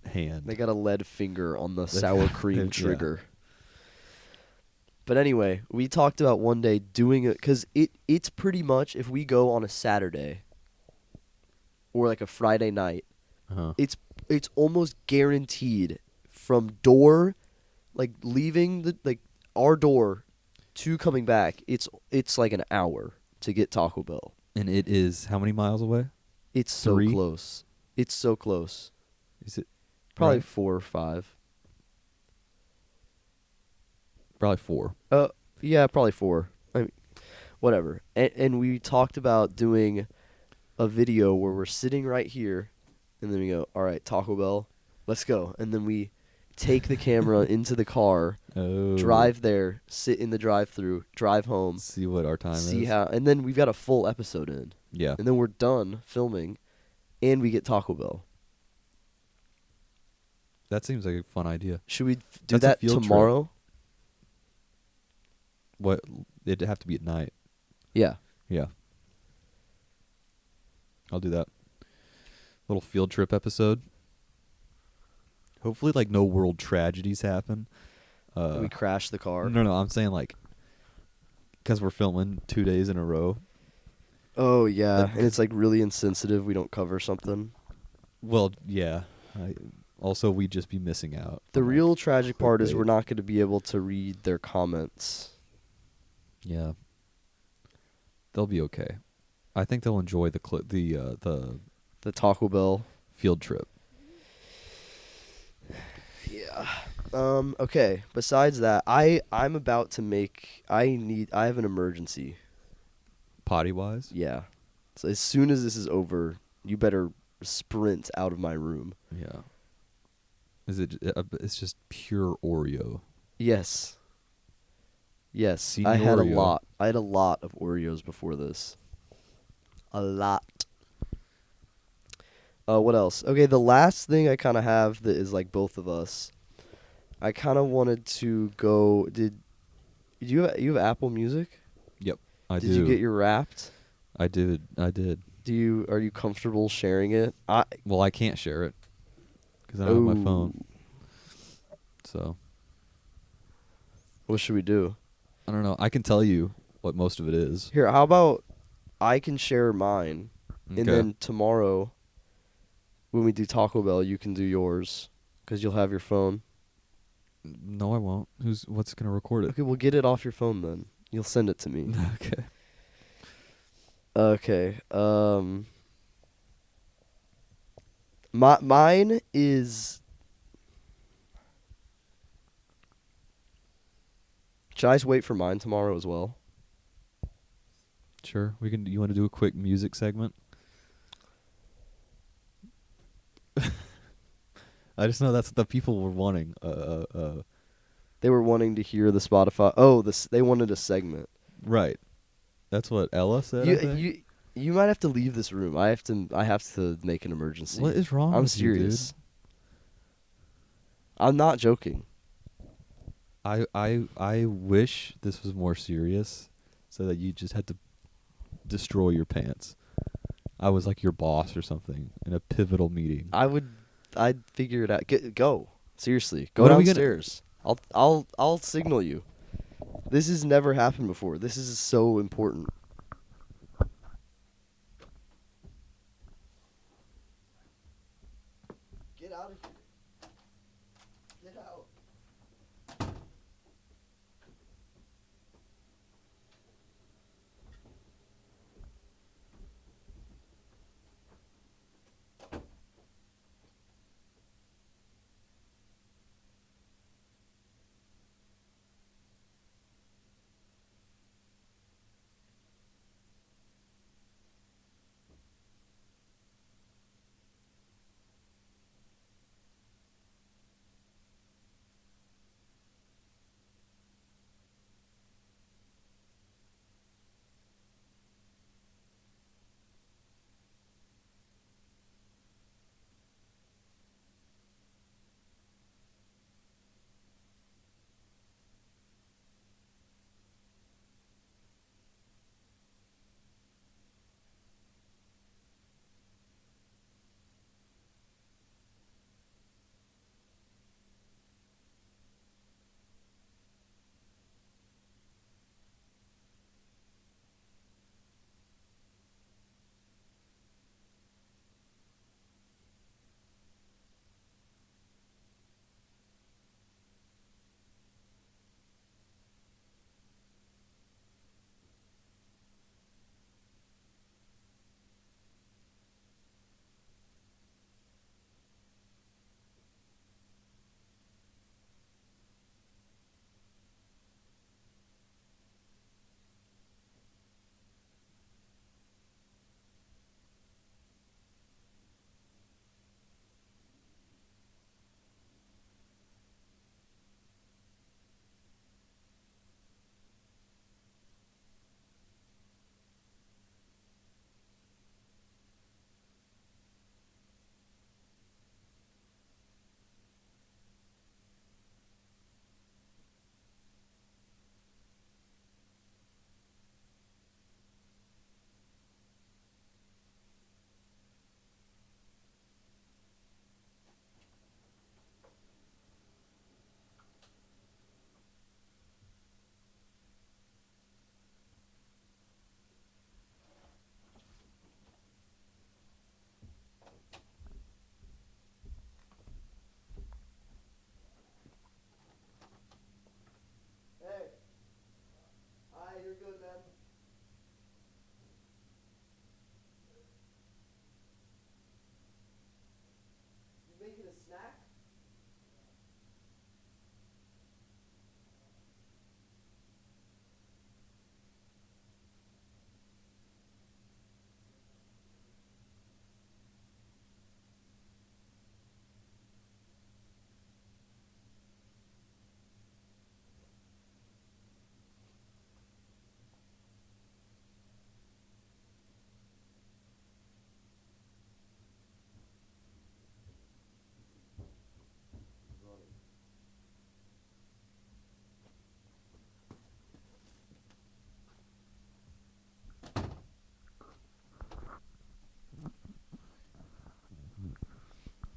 hand. They got a lead finger on the They- sour cream yeah. trigger. But anyway, we talked about one day doing it because it's pretty much if we go on a Saturday or like a Friday night, Uh-huh. it's almost guaranteed from door, like leaving our door to coming back. It's like an hour to get Taco Bell. And it is how many miles away? It's so 3? close. It's so close. Is it Probably right? 4 or 5. Probably 4. Yeah, probably 4. I mean, whatever. And we talked about doing a video where we're sitting right here, and then we go, all right, Taco Bell, let's go. And then we take the camera into the car, Oh. drive there, sit in the drive-thru, drive home, See what our time see is. how, and then we've got a full episode in. Yeah. And then we're done filming, and we get Taco Bell. That seems like a fun idea. Should we do That's a that field trip. tomorrow? What? It'd have to be at night. Yeah. Yeah. I'll do that. Little field trip episode. Hopefully, like, no world tragedies happen. we crash the car. No, I'm saying, like, because we're filming 2 days in a row. Oh, yeah. Like- And it's like really insensitive we don't cover something. Well, yeah. Also, we'd just be missing out. The on, like, real tragic part is clickbait. we're not going to be able to read their comments. Yeah. They'll be okay. I think they'll enjoy the The Taco Bell. field trip. Yeah. Okay. Besides that, I'm about to make. I have an emergency. Potty wise. Yeah. So as soon as this is over, you better sprint out of my room. Yeah. Is it? It's just pure Oreo. Yes. Yes, I had a Signorio. lot. I had a lot of Oreos before this. A lot. What else? Okay, the last thing I kind of have that is like both of us. I kind of wanted to go. Did you have Apple Music? Yep, I Did do. you get your Wrapped? I did. Are you comfortable sharing it? Well, I can't share it because I don't have my phone. Oh, So what should we do? I don't know. I can tell you what most of it is. Here, how about I can share mine, and Okay. then tomorrow, when we do Taco Bell, you can do yours, 'cause you'll have your phone. No, I won't. What's gonna record it? Okay, we'll get it off your phone then. You'll send it to me. Okay. Okay. Mine is. Should I just wait for mine tomorrow as well? Sure. We can. You want to do a quick music segment? I just know that's what the people were wanting. They were wanting to hear the Spotify. Oh, they wanted a segment. Right. That's what Ella said. I You think. you might have to leave this room. I have to make an emergency. What is wrong I'm with you, dude? serious. I'm not joking. I wish this was more serious, so that you just had to destroy your pants. I was like your boss or something in a pivotal meeting. I'd figure it out. Go. Seriously. Go What are we gonna- downstairs. I'll signal you. This has never happened before. This is so important. Get out of here. Get out.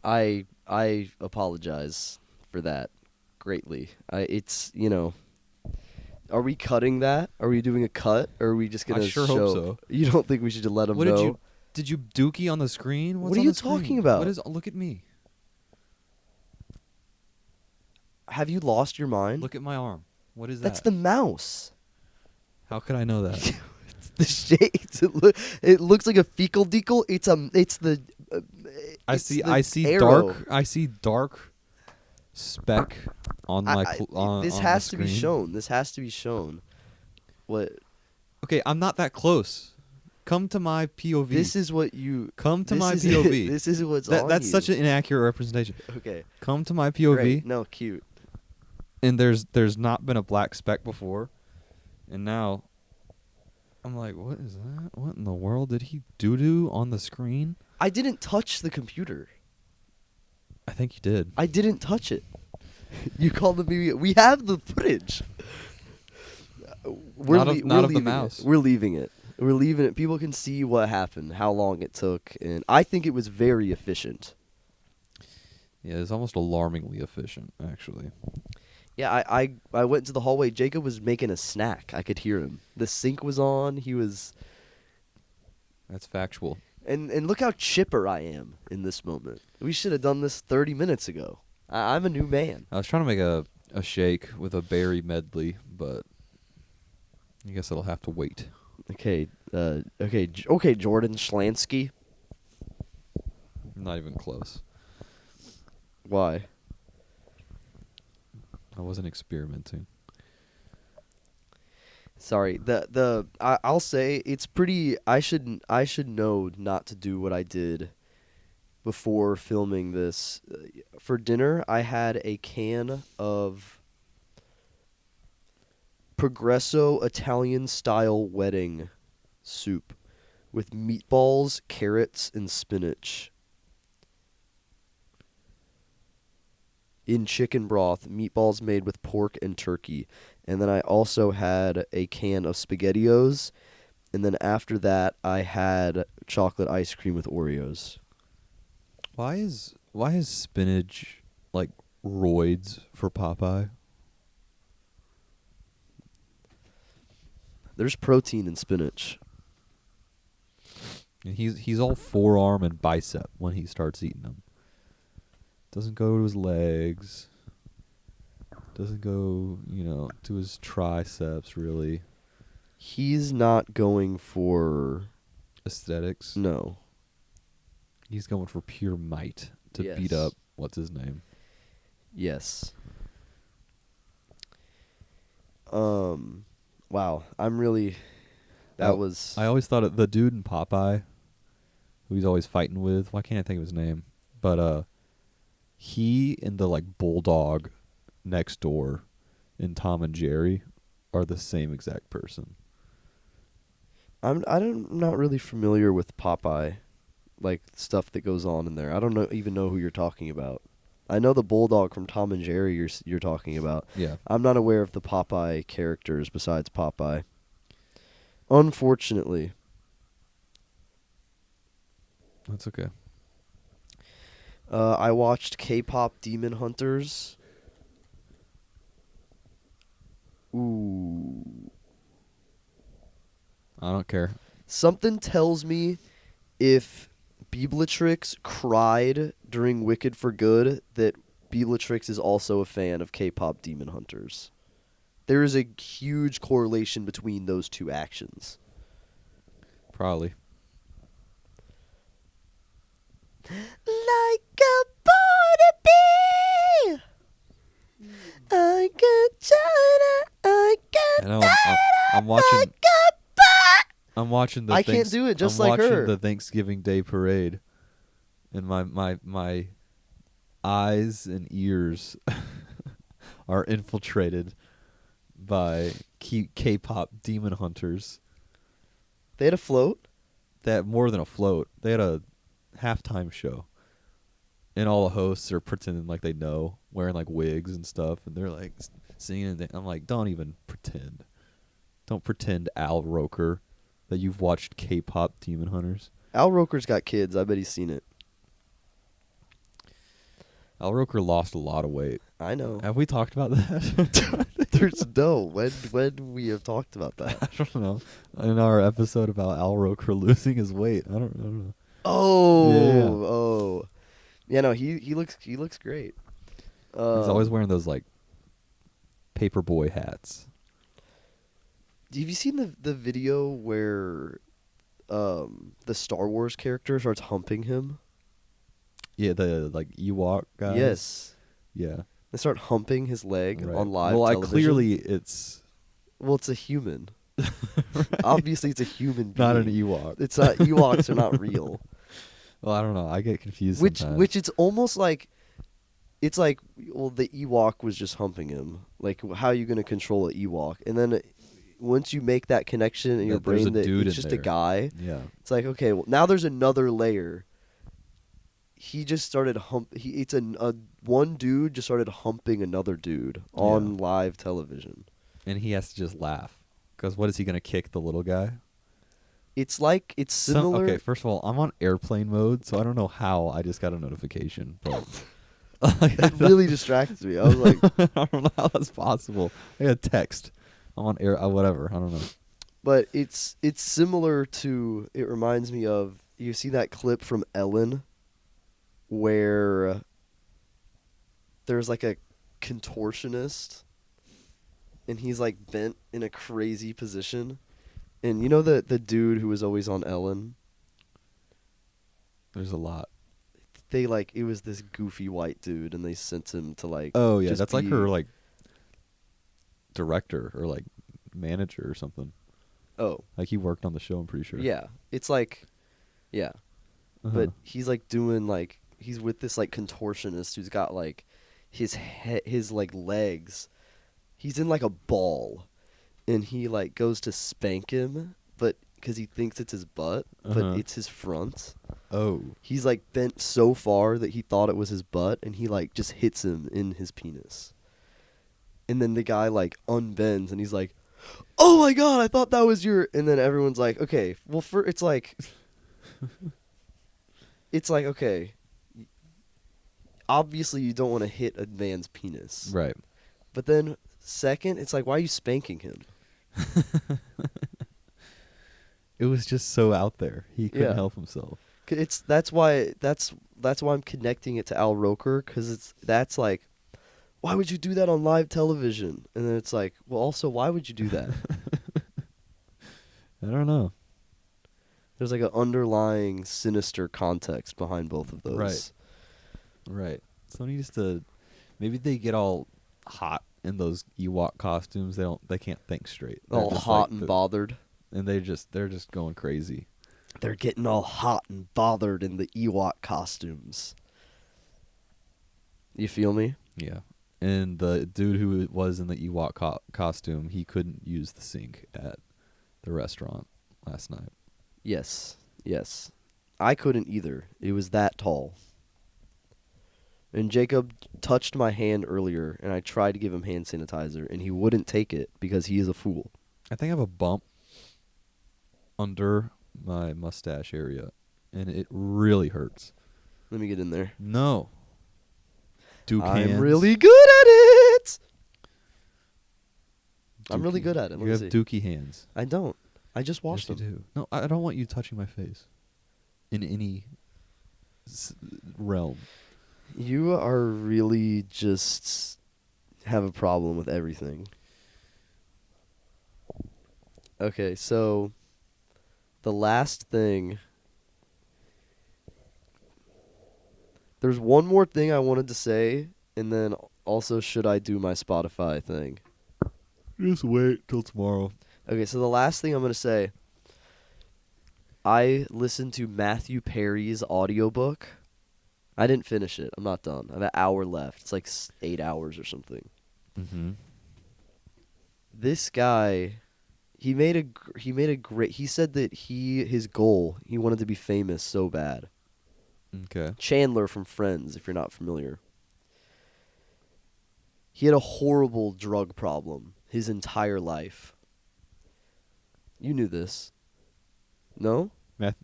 I apologize for that greatly. It's Are we cutting that? Are we doing a cut? Or are we just gonna I sure show? hope so. You don't think we should let them What know? did you dookie on the screen? What's What are on you the screen? talking about? What is? Look at me. Have you lost your mind? Look at my arm. What is That's that? the mouse. How could I know that? It's the shades. It looks like a fecal decal. It's the. I it's see. the I see arrow. dark. I see dark speck on my. This on has the to be screen. shown. This has to be shown. What? Okay, I'm not that close. Come to my POV. This is what you. Come to this my is POV. This is what's on That's you. such an inaccurate representation. Okay. Come to my POV, Great. No, cute. and there's not been a black speck before, and now I'm like, what is that? What in the world did he doo on the screen? I didn't touch the computer. I think you did. I didn't touch it. You called the baby. We have the footage. Not of the leaving mouse. We're leaving it. We're leaving it. People can see what happened, how long it took, and I think it was very efficient. Yeah, it's almost alarmingly efficient, actually. Yeah, I went to the hallway. Jacob was making a snack. I could hear him. The sink was on. He was. That's factual. And look how chipper I am in this moment. We should have done this 30 minutes ago. I'm a new man. I was trying to make a shake with a berry medley, but I guess it'll have to wait. Okay, Jordan Schlansky. Not even close. Why? I wasn't experimenting. Sorry. I'll say it's pretty. I should know not to do what I did before filming this. For dinner, I had a can of Progresso Italian style wedding soup with meatballs, carrots, and spinach. In chicken broth, meatballs made with pork and turkey. And then I also had a can of SpaghettiOs. And then after that, I had chocolate ice cream with Oreos. Why is spinach like roids for Popeye? There's protein in spinach. And he's all forearm and bicep when he starts eating them. Doesn't go to his legs. Doesn't go, to his triceps really. He's not going for... Aesthetics. No. He's going for pure might to beat Yes. up what's his name. Yes. Wow. I'm really... That was... I always thought of the dude in Popeye, who he's always fighting with. Why can't I think of his name? But he and the bulldog next door in Tom and Jerry are the same exact person. I'm not really familiar with Popeye, stuff that goes on in there. I don't even know who you're talking about. I know the bulldog from Tom and Jerry you're talking about. Yeah. I'm not aware of the Popeye characters besides Popeye. Unfortunately. That's okay. I watched K-pop Demon Hunters. Ooh. I don't care. Something tells me if Beeblatrix cried during Wicked for Good, that Beeblatrix is also a fan of K-pop Demon Hunters. There is a huge correlation between those two actions. Probably. Like a bee, I got China, I got I know. I'm watching. I'm watching the. I can't do it just I'm like watching her. the Thanksgiving Day parade, and my eyes and ears are infiltrated by K-pop demon hunters. They had a float. They had more than a float. They had a halftime show, and all the hosts are pretending like they know, wearing wigs and stuff, and they're singing. And I'm like, don't even pretend. Don't pretend, Al Roker, that you've watched K-pop Demon Hunters. Al Roker's got kids. I bet he's seen it. Al Roker lost a lot of weight. I know. Have we talked about that? There's no. When we have talked about that? I don't know. In our episode about Al Roker losing his weight, I don't know. Oh, Yeah. oh, yeah. No, he looks great. He's always wearing those like paperboy hats. Have you seen the video where the Star Wars character starts humping him? Yeah, the like Ewok guys. Yes. Yeah. They start humping his leg Right. on live well, television. clearly it's Well, it's a human. right? Obviously, it's a human being. not an Ewok. It's not. Ewoks are not real. Well, I don't know. I get confused sometimes. Which it's almost like, it's like, well, the Ewok was just humping him. Like, how are you going to control an Ewok? And then once you make that connection in your That there's brain a that dude it's in just there. a guy, Yeah. it's like, okay, well, now there's another layer. He just started one dude just started humping another dude on live television. And he has to just laugh. Because what is he going to kick the little guy? It's like, it's similar. Okay, first of all, I'm on airplane mode, so I don't know how I just got a notification. But It really distracted me. I was like, I don't know how that's possible. I got a text. I'm on air, whatever. I don't know. but it's similar to, it reminds me of, you see that clip from Ellen where there's like a contortionist and he's like bent in a crazy position. And you know the dude who was always on Ellen? There's a lot. They like, it was this goofy white dude and they sent him to like, Oh, yeah. just That's like be- her, like, director or, like, manager or something. oh, Like, he worked on the show, I'm pretty sure. yeah. It's like, yeah. Uh-huh. But he's like doing like, he's with this like contortionist who's got like his like legs. He's in like a ball, and he like goes to spank him, but because he thinks it's his butt, Uh-huh. but it's his front. Oh. He's like bent so far that he thought it was his butt, and he like just hits him in his penis. And then the guy like unbends, and he's like, "Oh my god, I thought that was your." And then everyone's like, "Okay, well, it's like, it's like, okay, obviously you don't want to hit a man's penis, Right. but then second, it's like, why are you spanking him?" It was just so out there. He couldn't Yeah. help himself. That's why I'm connecting it to Al Roker, because that's like, why would you do that on live television? And then it's like, well, also, why would you do that? I don't know. There's like an underlying sinister context behind both of those. Right. Right. So he needs to. Maybe they get all hot in those Ewok costumes. They can't think straight. They're All just hot like and bothered. and they're just going crazy. They're getting all hot and bothered in the Ewok costumes. You feel me? Yeah. And the dude who was in the Ewok costume, he couldn't use the sink at the restaurant last night. Yes. Yes. I couldn't either. It was that tall. And Jacob touched my hand earlier, and I tried to give him hand sanitizer, and he wouldn't take it because he is a fool. I think I have a bump under my mustache area, and it really hurts. Let me get in there. No. Duke I'm hands. really good at it. I'm really Dookie. good at it. Let You me have see. dookie hands. I don't. I just Yes, washed you them. do. No, I don't want you touching my face in any realm. You are really just have a problem with everything. Okay, so the last thing. There's one more thing I wanted to say, and then also should I do my Spotify thing? Just wait till tomorrow. Okay, so the last thing I'm going to say, I listened to Matthew Perry's audiobook. I didn't finish it. I'm not done. I have an hour left. It's like 8 hours or something. Mm-hmm. This guy, he made a great, he said that his goal, he wanted to be famous so bad. Okay. Chandler from Friends, if you're not familiar. He had a horrible drug problem his entire life. You knew this. No?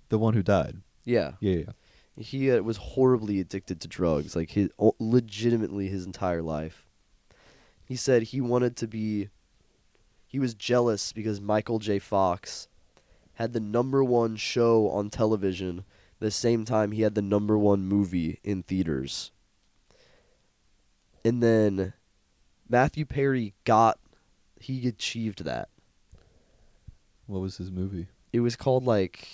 The one who died. Yeah. Yeah. He was horribly addicted to drugs, like legitimately his entire life. He said he was jealous because Michael J. Fox had the #1 show on television the same time he had the #1 movie in theaters. And then Matthew Perry he achieved that. What was his movie? It was called like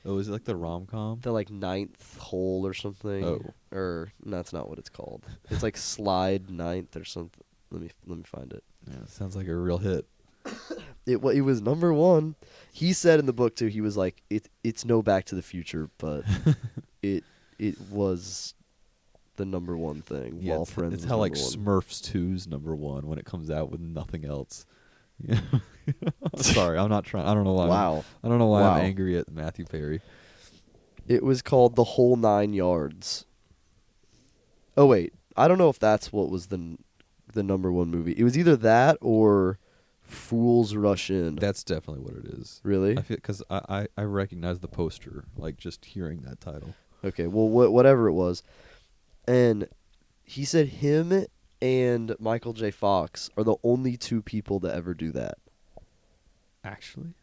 Oh, was it like the rom-com? the like Ninth Hole or something. Oh. Or no, that's not what it's called. It's like Slide Ninth or something. Let me find it. Yeah, sounds like a real hit. It was #1. He said in the book too. He was like, it's no Back to the Future, but it was the #1 thing. Yeah, While it's, Friends it's was how like #1. Smurfs 2's #1 when it comes out with nothing else. Yeah. Sorry, I'm not trying. I don't know why. Wow. I don't know why Wow. I'm angry at Matthew Perry. It was called The Whole 9 Yards. Oh wait, I don't know if that's what was the #1 movie. It was either that or Fools Rush In. That's definitely what it is. Really? I feel because I recognize the poster, like just hearing that title. Okay, well, whatever it was. And he said him and Michael J. Fox are the only two people to ever do that. Actually,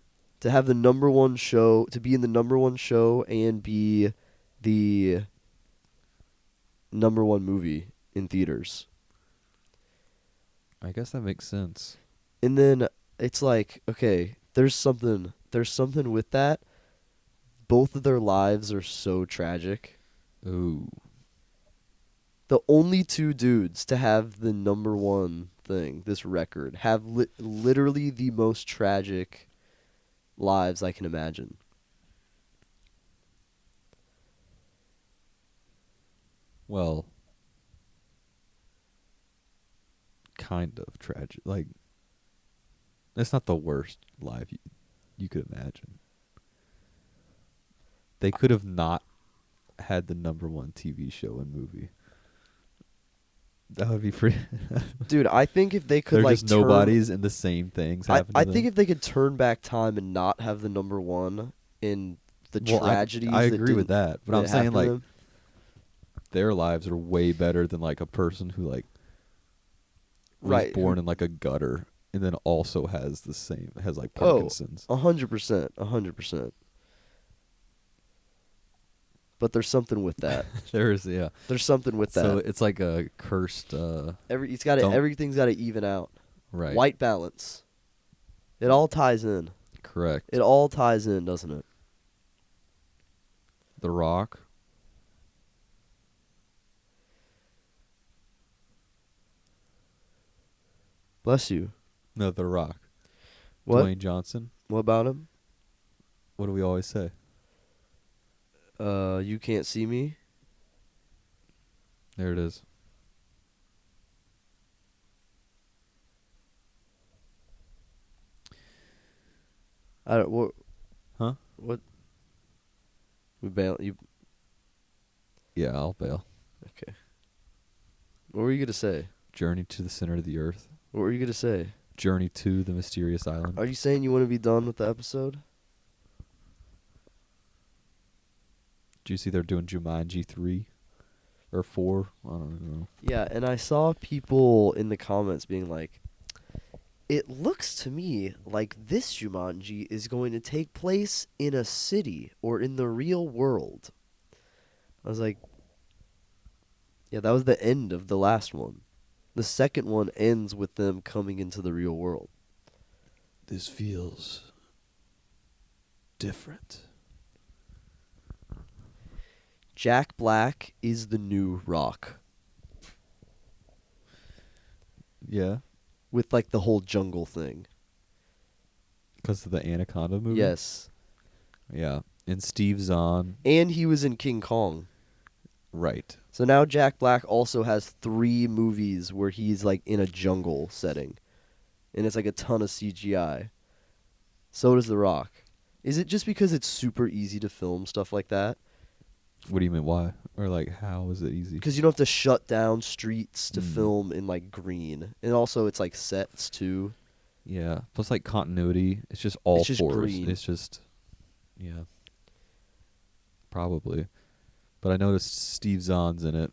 To have the #1 show, to be in the #1 show and be the #1 movie in theaters. I guess that makes sense. And then it's like, okay, there's something with that. Both of their lives are so tragic. Ooh, The only two dudes to have the #1 thing, this record, have literally the most tragic lives I can imagine. well, kind of tragic. Like, it's not the worst life you could imagine. They could have not had the #1 TV show and movie. That would be pretty. Dude, I think if they could They're like just nobodies and the same things happen to I them. think if they could turn back time and not have the #1 in the Well, tragedies I that agree with didn't- that, but that I'm saying happened to like them. their lives are way better than like a person who like was Right, born who- in like a gutter and then also has like Oh, Parkinson's. 100%, 100%. But there's something with that. There's yeah. There's something with that. So it's like a cursed Everything's got to even out. right. White balance. It all ties in. Correct. It all ties in, doesn't it? The Rock. Bless you. No, The Rock. What? Dwayne Johnson. What about him? What do we always say? You can't see me. There it is. I don't. What? Huh? What? We bail you. Yeah, I'll bail. Okay. What were you gonna say? Journey to the Center of the Earth. What were you gonna say? Journey to the Mysterious Island. Are you saying you want to be done with the episode? Do you see they're doing Jumanji 3 or 4? I don't know. Yeah, and I saw people in the comments being like, "It looks to me like this Jumanji is going to take place in a city or in the real world." I was like, "Yeah, that was the end of the last one. The second one ends with them coming into the real world." This feels different. Jack Black is the new Rock Yeah, with like the whole jungle thing. because of the Anaconda movie. Yes. Yeah, and Steve Zahn. And he was in King Kong. Right. So now Jack Black also has 3 movies where he's like in a jungle setting. And it's like a ton of CGI. So does The Rock. Is it just because it's super easy to film stuff like that? What do you mean? Why? Or like, how is it easy? Because you don't have to shut down streets to Mm. film in like green. And also it's like sets too. Yeah. Plus, like continuity. It's just all It's just fours. green. It's just, yeah. Probably. But I noticed Steve Zahn's in it.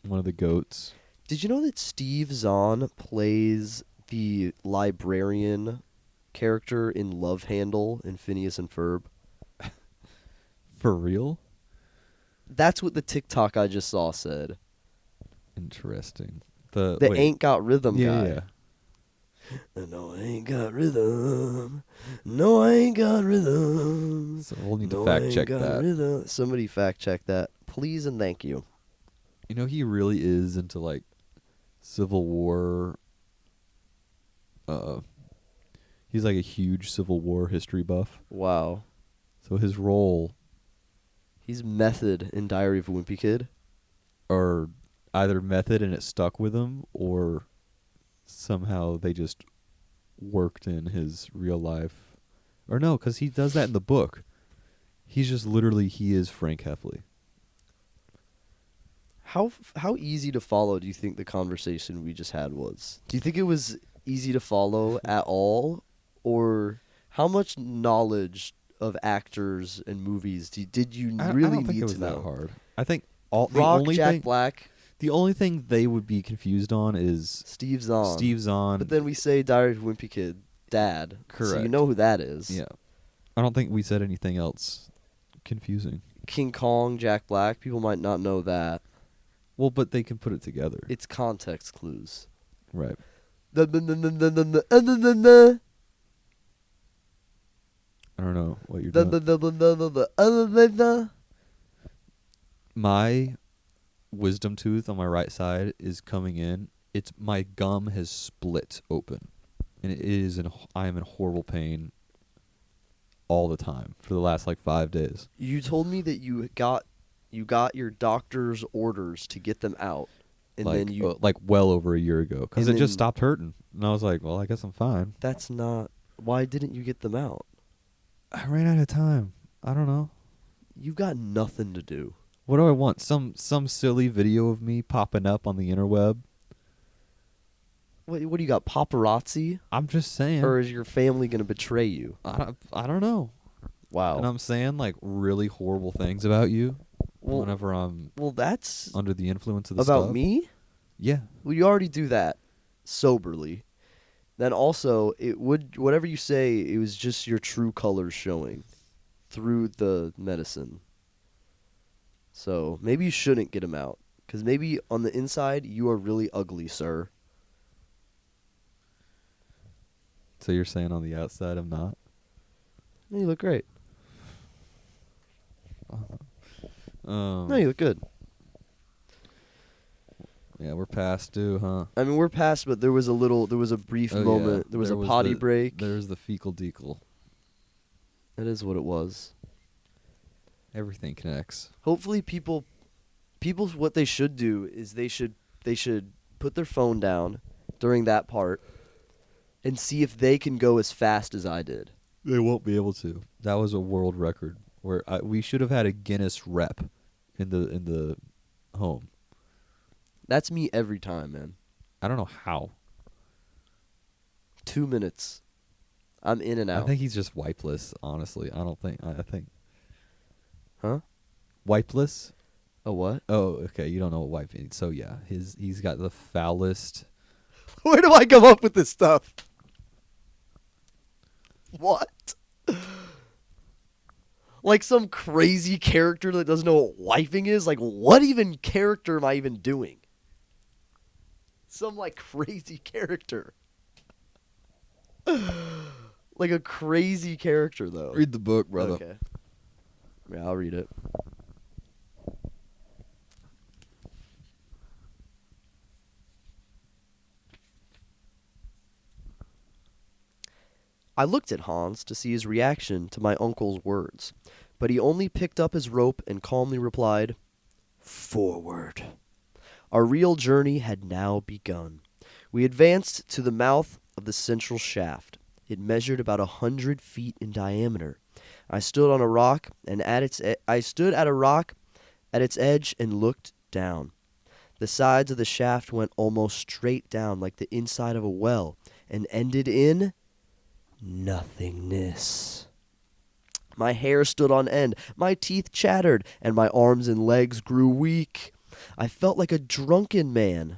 One of the goats. Did you know that Steve Zahn plays the librarian character in Love Handle in Phineas and Ferb? For real? That's what the TikTok I just saw said. Interesting. The Wait. Ain't Got Rhythm yeah, guy. yeah. No, I ain't got rhythm. No, I ain't got rhythm. So we'll need No, to I fact ain't check got that. rhythm. Somebody fact check that, please and thank you. You know, he really is into like Civil War. He's like a huge Civil War history buff. Wow. So his role, He's method in Diary of a Wimpy Kid. or either method and it stuck with him, or somehow they just worked in his real life. Or no, because he does that in the book. He's just literally, he is Frank Heffley. How easy to follow do you think the conversation we just had was? Do you think it was easy to follow at all, or how much knowledge of actors and movies did you I really don't think need it was to that know? hard. I think Rock, Jack Black, the only thing they would be confused on is Steve Zahn. Steve Zahn. But then we say Diary of a Wimpy Kid, Dad. So you Correct. know who that is. Yeah. I don't think we said anything else confusing. King Kong, Jack Black. People might not know that. Well, but they can put it together. It's context clues. Right. I don't know what you're doing. My wisdom tooth on my right side is coming in. My gum has split open, and I am in horrible pain all the time for the last like 5 days. You told me that you got your doctor's orders to get them out, and like, then you. like well over a year ago, because And it just then- stopped hurting, and I was like, well, I guess I'm fine. That's not. Why didn't you get them out? I ran out of time. I don't know. You've got nothing to do. What do I want? Some silly video of me popping up on the interweb? What do you got? Paparazzi, I'm just saying. or is your family gonna betray you? I don't know. Wow. And I'm saying like really horrible things about you Well- whenever I'm Well, that's under the influence of the about stuff. me. Yeah. Well, you already do that soberly. Then also, whatever you say, it was just your true colors showing through the medicine. So maybe you shouldn't get them out, because maybe on the inside you are really ugly, sir. So you're saying on the outside I'm not? You look great. Um, No, you look good. Yeah, we're past due, huh? I mean, we're past, but there was a brief Oh, yeah. moment. There was a potty break. There's the fecal decal. That is what it was. Everything connects. Hopefully people what they should do is they should put their phone down during that part and see if they can go as fast as I did. They won't be able to. That was a world record where we should have had a Guinness rep in the home. That's me every time, man. I don't know how. 2 minutes. I'm in and out. I think he's just wipeless, honestly. I think Huh? wipeless? A what? Oh, okay. You don't know what wipe means. So yeah, he's got the foulest. Where do I come up with this stuff? What? Like some crazy character that doesn't know what wiping is? Like, what even character am I even doing? Some, like, crazy character. Like a crazy character, though. Read the book, brother. Okay. Yeah, I'll read it. I looked at Hans to see his reaction to my uncle's words, but he only picked up his rope and calmly replied, "Forward." Our real journey had now begun. We advanced to the mouth of the central shaft. It measured about 100 feet in diameter. I stood on a rock, and I stood at a rock at its edge and looked down. The sides of the shaft went almost straight down like the inside of a well and ended in nothingness. My hair stood on end, my teeth chattered, and my arms and legs grew weak. I felt like a drunken man.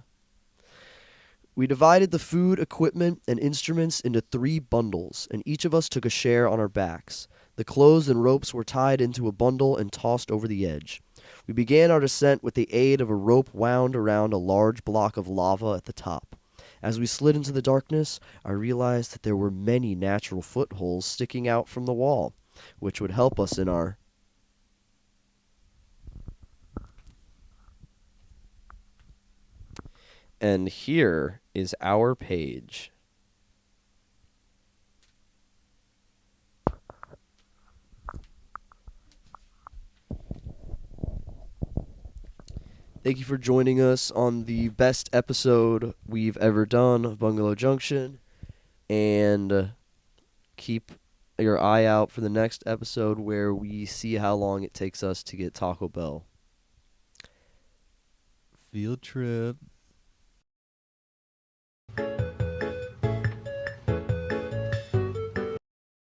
We divided the food, equipment, and instruments into 3 bundles, and each of us took a share on our backs. The clothes and ropes were tied into a bundle and tossed over the edge. We began our descent with the aid of a rope wound around a large block of lava at the top. As we slid into the darkness, I realized that there were many natural footholds sticking out from the wall, which would help us in our... And here is our page. Thank you for joining us on the best episode we've ever done of Bungalow Junction. And keep your eye out for the next episode where we see how long it takes us to get Taco Bell. Field trip.